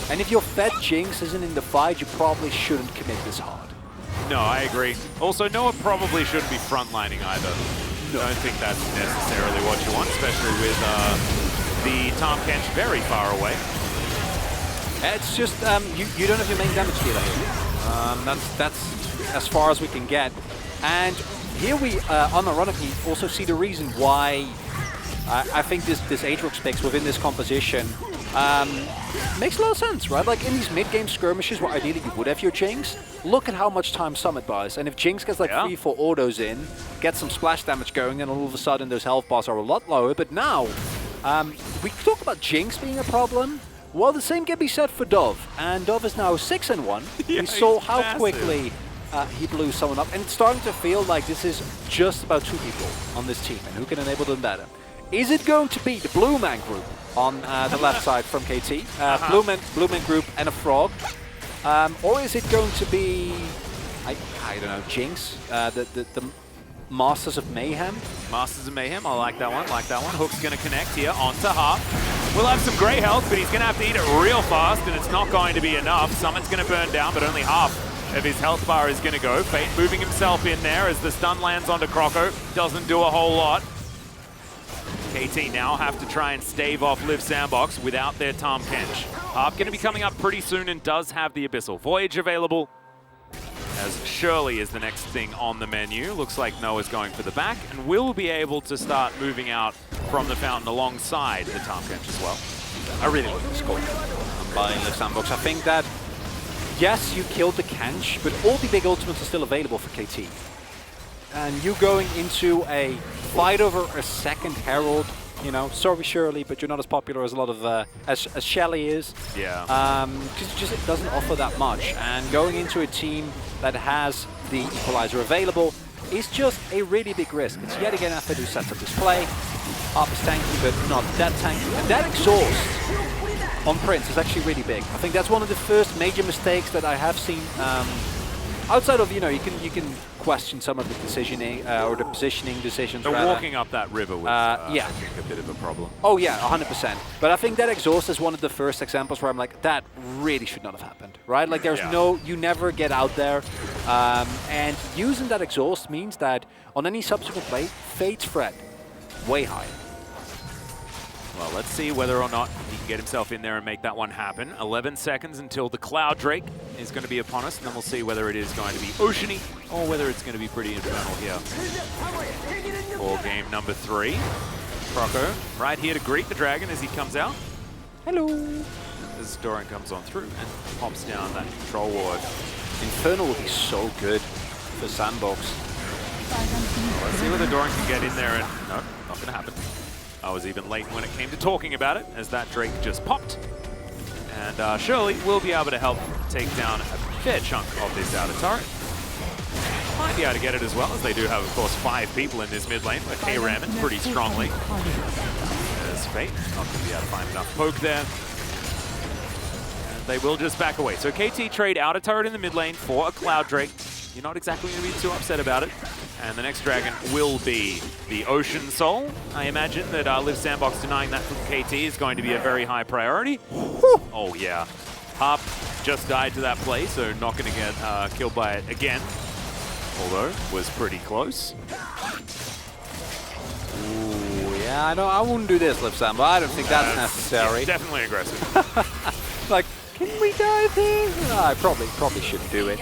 A: And if your Fed Jinx isn't in the fight, you probably shouldn't commit this hard.
B: No, I agree. Also, Noah probably shouldn't be frontlining either. No. I don't think that's necessarily what you want, especially with the Tahm Kench very far away.
A: It's just, you don't have your main damage dealer here. That's as far as we can get. And here we, unironically, also see the reason why I think this Aatrox picks within this composition makes a lot of sense, right? Like in these mid-game skirmishes where ideally you would have your Jinx, look at how much time Summit buys. And if Jinx gets like 3-4 autos in, gets some splash damage going, and all of a sudden those health bars are a lot lower. But now, we talk about Jinx being a problem. Well, the same can be said for Dove. And Dove is now 6-1.
B: Yeah,
A: we saw how
B: massive.
A: quickly he blew someone up. And it's starting to feel like this is just about 2 people on this team. And who can enable them better? Is it going to be the Blue Man group on the left side from KT? Blue Man group and a Frog? Or is it going to be, I don't know, Jinx? The Masters of Mayhem?
B: Masters of Mayhem, I like that one, Hook's going to connect here onto Harp. We'll have some great health, but he's going to have to eat it real fast, and it's not going to be enough. Summit's going to burn down, but only half of his health bar is going to go. Fate moving himself in there as the stun lands onto Croco. Doesn't do a whole lot. KT now have to try and stave off Liv Sandbox without their Tahm Kench. Harp going to be coming up pretty soon and does have the Abyssal Voyage available, as Shirley is the next thing on the menu. Looks like Noah's going for the back and will be able to start moving out from the fountain alongside the Tahm Kench as well.
A: I really like this call by Liv Sandbox. I think that, yes, you killed the Kench, but all the big ultimates are still available for KT. And you going into a fight over a second Herald, you know, sorry Shirley, but you're not as popular as a lot of, as Shelly is.
B: Yeah.
A: Because it doesn't offer that much. And going into a team that has the equalizer available is just a really big risk. It's yet again Effort who sets up this play. Harp is tanky, but not that tanky. And that exhaust on Prince is actually really big. I think that's one of the first major mistakes that I have seen outside of, you know, you can question some of the decisioning or the positioning decisions.
B: The
A: rather.
B: walking up that river was,
A: yeah.
B: I think, a bit of a problem.
A: Oh yeah, 100%. But I think that exhaust is one of the first examples where I'm like, that really should not have happened, right? Like there's you never get out there. And using that exhaust means that on any subsequent play, Fate's threat way higher.
B: Well, let's see whether or not he can get himself in there and make that one happen. 11 seconds until the Cloud Drake is going to be upon us, and then we'll see whether it is going to be oceany or whether it's going to be pretty infernal here. For game number 3. Croco right here to greet the Dragon as he comes out.
A: Hello.
B: As Doran comes on through and pops down that control ward.
A: Infernal will be so good for Sandbox.
B: Well, let's see whether Doran can get in there and... No, not going to happen. I was even late when it came to talking about it, as that Drake just popped. And Shirley will be able to help take down a fair chunk of this outer turret. Might be able to get it as well, as they do have, of course, 5 people in this mid lane, but K-Ramming pretty strongly. There's Fate, not going to be able to find enough poke there. And they will just back away. So KT trade outer turret in the mid lane for a Cloud Drake. You're not exactly going to be too upset about it. And the next dragon will be the Ocean Soul. I imagine that Live Sandbox denying that from KT is going to be a very high priority. Whew. Oh yeah. Harp just died to that play, so not going to get killed by it again. Although, was pretty close.
A: Ooh, yeah, I know. I wouldn't do this, Liv Sam, but I don't think that's necessary.
B: Yeah, definitely aggressive.
A: Like, can we dive here? No, I probably shouldn't do it.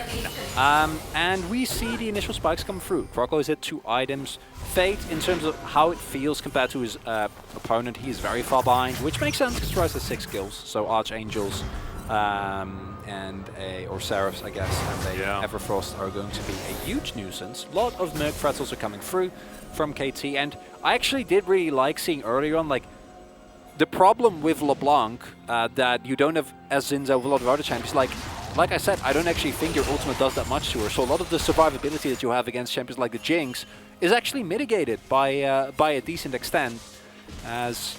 A: And we see the initial spikes come through. Croco has hit 2 items. Fate, in terms of how it feels compared to his opponent, he is very far behind, which makes sense because Rise has 6 kills. So Archangels or Seraphs, I guess, and Everfrost are going to be a huge nuisance. A lot of Merc threats also coming through from KT, and I actually did really like seeing earlier on, like, the problem with LeBlanc that you don't have as Zinza with a lot of other champions, like I said, I don't actually think your ultimate does that much to her. So a lot of the survivability that you have against champions like the Jinx is actually mitigated by a decent extent. As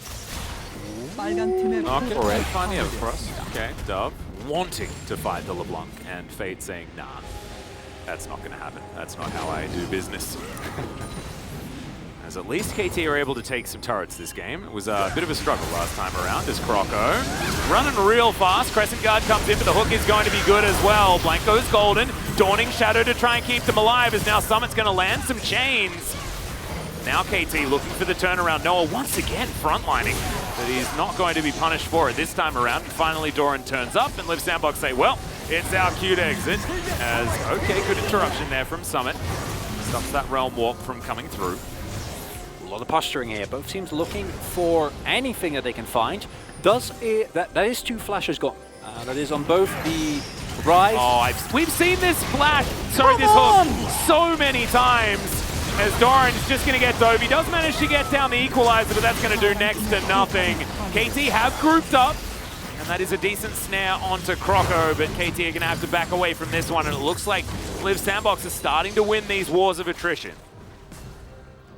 B: already find the Everfrost. Okay, Dove wanting to fight the LeBlanc, and Fate saying, nah, that's not going to happen. That's not how I do business. As at least KT are able to take some turrets this game. It was a bit of a struggle last time around as Croco running real fast. Crescent Guard comes in, but the hook is going to be good as well. Blanco's golden. Dawning Shadow to try and keep them alive, as now Summit's going to land some chains. Now KT looking for the turnaround. Noah once again frontlining, but he's not going to be punished for it this time around. And finally Doran turns up, and Liv Sandbox say, well, it's our cue to exit. As, okay, good interruption there from Summit. Stops that Realm Walk from coming through.
A: a lot of posturing here. Both teams looking for anything that they can find. That is 2 flashes gone. That is on both the Rise.
B: Oh, we've seen this flash, this hook so many times. As Doran's just going to get dove. He does manage to get down the equalizer, but that's going to do next to nothing. KT have grouped up, and that is a decent snare onto Croco, but KT are going to have to back away from this one, and it looks like Liv Sandbox is starting to win these wars of attrition.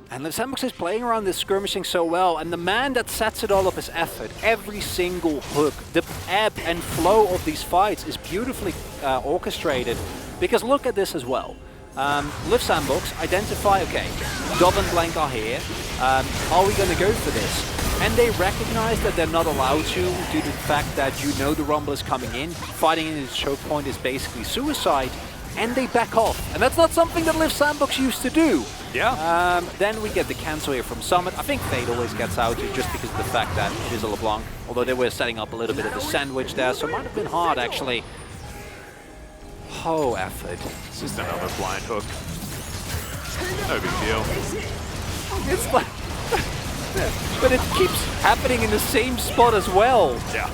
A: And Liv Sandbox is playing around this skirmishing so well, and the man that sets it all up is Effort. Every single hook, the ebb and flow of these fights is beautifully orchestrated, because look at this as well. Liv Sandbox identify, okay, Dove and Blank are here, are we going to go for this? And they recognize that they're not allowed to due to the fact that you know the Rumble is coming in, fighting in its choke point is basically suicide, and they back off. And that's not something that Liv Sandbox used to do.
B: Yeah.
A: Then we get the cancel here from Summit. I think Fade always gets out just because of the fact that it is a LeBlanc, although they were setting up a little bit of a sandwich there, so it might have been hard actually. Oh, Effort.
B: It's just another blind hook. No big deal.
A: It's like... but it keeps happening in the same spot as well.
B: Yeah.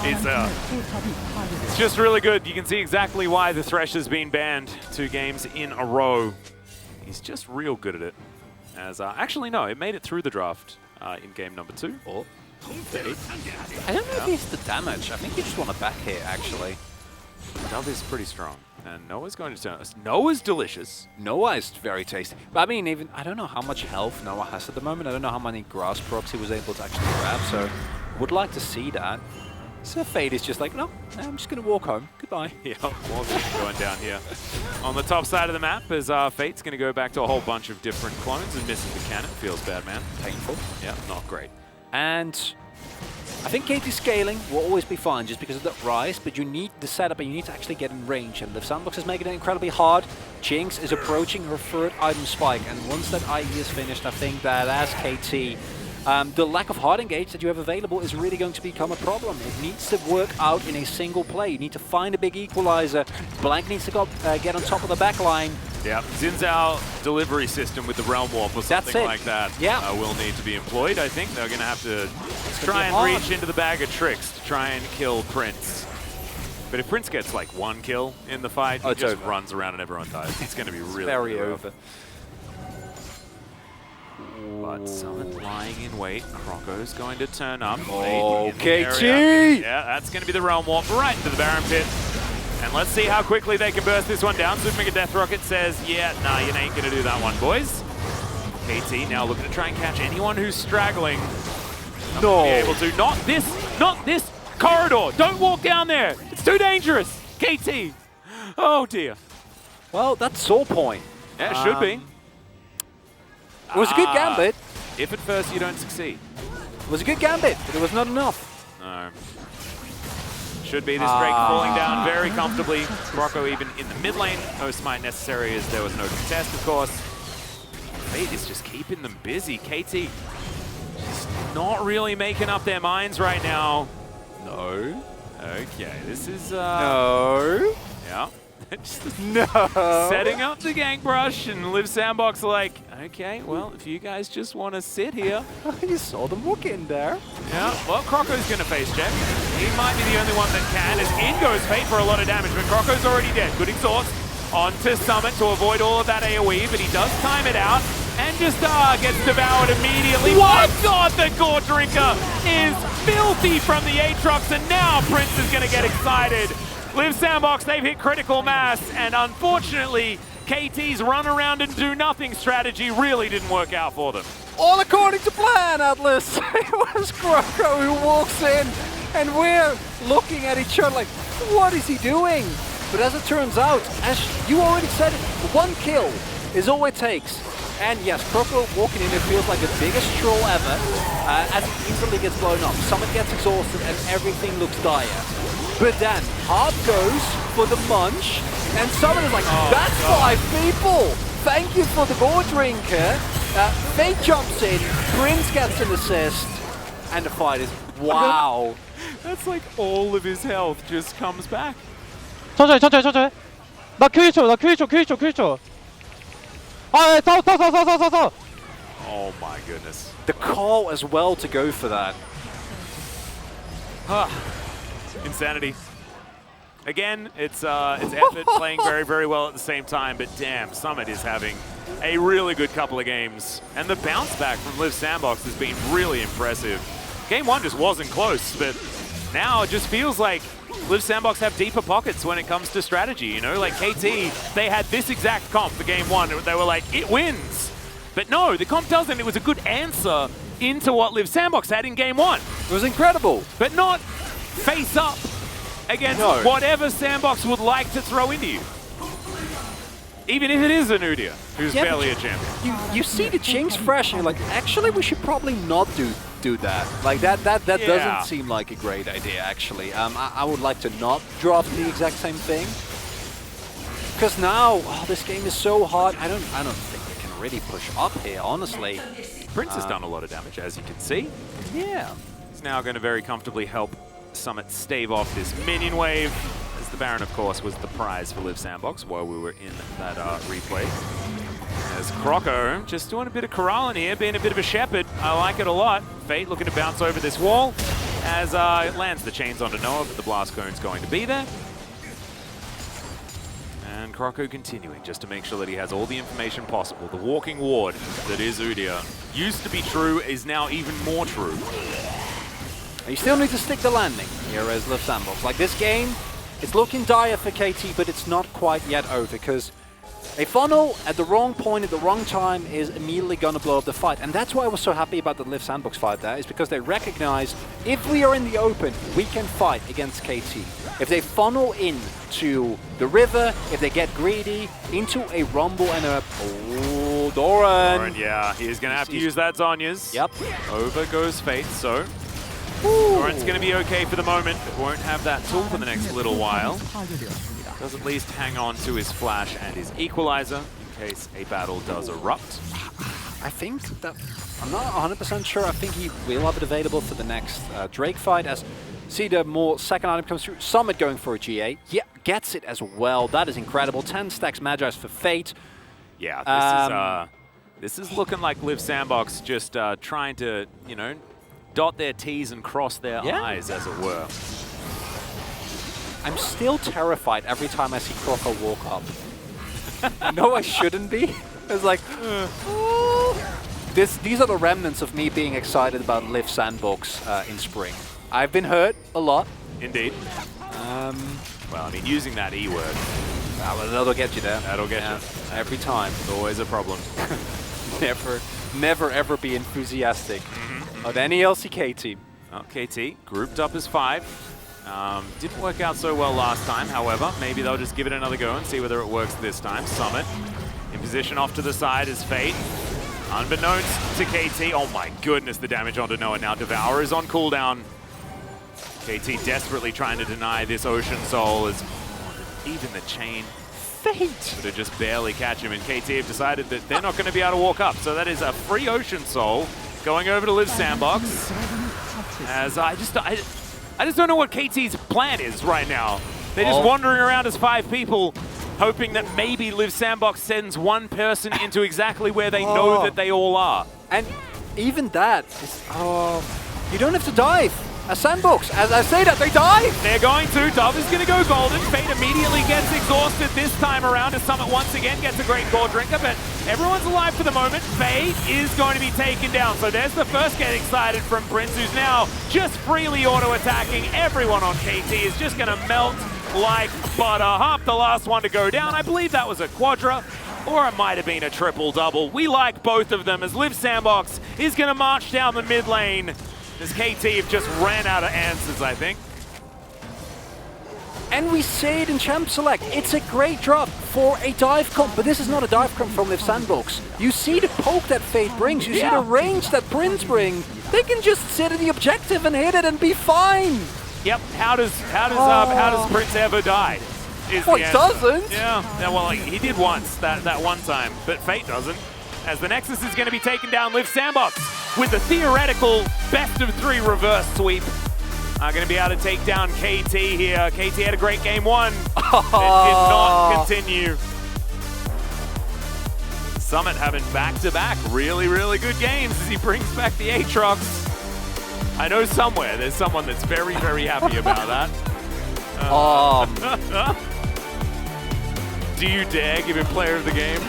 B: It's just really good. You can see exactly why the Thresh has been banned 2 games in a row. He's just real good at it. As actually, no, it made it through the draft in game number 2.
A: Oh. I don't know if he's the damage. I think you just want to back hit, actually.
B: Dove is pretty strong, and Noah's going to turn us. Noah's delicious.
A: Noah is very tasty. But I mean, I don't know how much health Noah has at the moment. I don't know how many grass procs he was able to actually grab, so would like to see that. So Fate is just like, no, I'm just going to walk home. Goodbye.
B: Yeah, more going down here. On the top side of the map is Fate's going to go back to a whole bunch of different clones and missing the cannon. Feels bad, man.
A: Painful.
B: Yeah, not great.
A: And I think KT scaling will always be fine just because of that rise, but you need the setup and you need to actually get in range. And Liv Sandbox is making it incredibly hard. Jinx is approaching her third item spike, and once that IE is finished, I think that as KT, the lack of hard engage that you have available is really going to become a problem. It needs to work out in a single play. You need to find a big equalizer. Blank needs to go, get on top of the back line.
B: Yeah, Xin Zhao delivery system with the Realm Warp or something like that will need to be employed. I think they're going to have to try and reach into the bag of tricks to try and kill Prince. But if Prince gets like one kill in the fight, he just runs around and everyone dies. It's going to be really
A: very
B: rough.
A: over.
B: But Summit lying in wait. Croco's going to turn up.
A: Oh, KT!
B: Yeah, that's going to be the Realm Warp right into the Baron Pit. And let's see how quickly they can burst this one down. Super Mega Death Rocket says, yeah, nah, you ain't going to do that one, boys. KT now looking to try and catch anyone who's straggling.
A: No.
B: Be able to. Not this corridor. Don't walk down there. It's too dangerous. KT. Oh, dear.
A: Well, that's Soul Point.
B: Yeah, it should be.
A: It was a good gambit.
B: If at first you don't succeed.
A: It was a good gambit, but it was not enough.
B: No. Should be this Drake falling down very comfortably. Croco even in the mid lane. No smite necessary as there was no contest, of course. Fate is just keeping them busy. KT just not really making up their minds right now.
A: No.
B: Okay, this is...
A: No.
B: Yeah.
A: No.
B: Setting up the gank brush, and Liv Sandbox like, okay, well, if you guys just want to sit here.
A: You saw them walk in there.
B: Yeah, well, Croco's going to face check. He might be the only one that can, as in goes Fate for a lot of damage, but Croco's already dead. Good exhaust onto Summit to avoid all of that AoE, but he does time it out, and just gets devoured immediately. What? My God, the Gore Drinker is filthy from the Aatrox, and now Prince is going to get excited. Liv Sandbox, they've hit critical mass, and unfortunately, KT's run around and do nothing strategy really didn't work out for them.
A: All according to plan, Atlas. It was Croco who walks in, and we're looking at each other like, what is he doing? But as it turns out, as you already said it, one kill is all it takes. And yes, Croco walking in, it feels like the biggest troll ever, as he instantly gets blown up. Summit gets exhausted, and everything looks dire. But then, Hard goes for the munch, and Summit is like, that's 5 people! Thank you for the Gore Drinker. Fate jumps in, Prince gets an assist, and the fight is, wow.
B: That's like all of his health just comes back.
D: 천천히. 나 큐 1초. 아, 싸워.
B: Oh my goodness.
A: The call as well to go for that.
B: Insanity. Again, it's effort playing very, very well at the same time, but damn, Summit is having a really good couple of games. And the bounce back from Liv Sandbox has been really impressive. Game 1 just wasn't close, but now it just feels like Liv Sandbox have deeper pockets when it comes to strategy, you know? Like KT, they had this exact comp for Game 1. They were like, it wins. But no, the comp tells them it was a good answer into what Liv Sandbox had in Game 1.
A: It was incredible.
B: But not face up against whatever Sandbox would like to throw into you. Even if it is a Nudia, who's barely a champion.
A: You see the Jinx fresh, and you're like, actually, we should probably not do that. Like that doesn't seem like a great idea, actually. I would like to not drop the exact same thing. Because now, this game is so hard. I don't think they can really push up here, honestly.
B: Prince has done a lot of damage, as you can see.
A: Yeah.
B: He's now going to very comfortably help Summit stave off this minion wave. As the Baron, of course, was the prize for Liv Sandbox while we were in that replay. As Croco just doing a bit of corralling here, being a bit of a shepherd. I like it a lot. Fate looking to bounce over this wall as it lands the chains onto Noah, but the blast cone's going to be there. And Croco continuing just to make sure that he has all the information possible. The walking ward that is Udyr used to be true, is now even more true.
A: You still need to stick the landing here as Liv Sandbox. Like this game, it's looking dire for KT, but it's not quite yet over because A funnel at the wrong point at the wrong time is immediately going to blow up the fight. And that's why I was so happy about the Liv Sandbox fight there, is because they recognize if we are in the open, we can fight against KT. If they funnel in to the river, if they get greedy, into a rumble and a... Oh, Doran!
B: Yeah, he's going to have to use that Zhonya's.
A: Yep.
B: Over goes Fate, so... Doran's going to be okay for the moment, but won't have that tool for the next little while. Does at least hang on to his flash and his equalizer in case a battle does erupt.
A: I think that... I'm not 100% sure. I think he will have it available for the next Drake fight, as see the more second item comes through. Summit going for a GA. Yeah, gets it as well. That is incredible. 10 stacks Magi's for Fate.
B: Yeah, this is looking like Liv Sandbox just trying to, you know, dot their T's and cross their I's, as it were.
A: I'm still terrified every time I see Crocker walk up. No, I shouldn't be. It's like, these are the remnants of me being excited about Liv Sandbox in spring. I've been hurt a lot.
B: Indeed. Well, I mean, using that E word.
A: That'll get you there.
B: That'll get you.
A: Every time.
B: It's always a problem.
A: Never ever be enthusiastic of any LCK team.
B: Well, KT grouped up as 5. Didn't work out so well last time, however. Maybe they'll just give it another go and see whether it works this time. Summit in position off to the side is Fate. Unbeknownst to KT. Oh my goodness, the damage onto Noah now. Devour is on cooldown. KT desperately trying to deny this Ocean Soul as even the chain. Fate! To just barely catch him, and KT have decided that they're not going to be able to walk up. So that is a free Ocean Soul going over to Liv Sandbox. As I just don't know what KT's plan is right now. They're just wandering around as 5 people, hoping that maybe Liv Sandbox sends one person into exactly where they know that they all are.
A: And even that is, you don't have to dive. A Sandbox, as I say that, they dive!
B: They're going to. Dove is going to go golden. Fate immediately gets exhausted this time around as Summit once again gets a great core drinker, but everyone's alive for the moment. Fate is going to be taken down. So there's the first getting excited from Prince, who's now just freely auto-attacking. Everyone on KT is just going to melt like butter. Hop, the last one to go down. I believe that was a quadra, or it might have been a triple-double. We like both of them as Liv Sandbox is going to march down the mid lane. As KT have just ran out of answers, I think.
A: And we say it in Champ Select, it's a great drop for a dive comp, but this is not a dive comp from Liv Sandbox. You see the poke that Fate brings, you see the range that Prince bring. They can just sit at the objective and hit it and be fine.
B: Yep. How does Prince ever die?
A: Well, he doesn't.
B: Yeah. Well, he did once that one time, but Fate doesn't. As the Nexus is going to be taken down, Liv Sandbox with the theoretical best of 3 reverse sweep. Are going to be able to take down KT here. KT had a great game 1. It did not continue. Summit having back-to-back really, really good games as he brings back the Aatrox. I know somewhere there's someone that's very, very happy about that. Do you dare give him player of the game?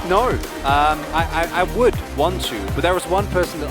A: No. I would want to, but there was one person that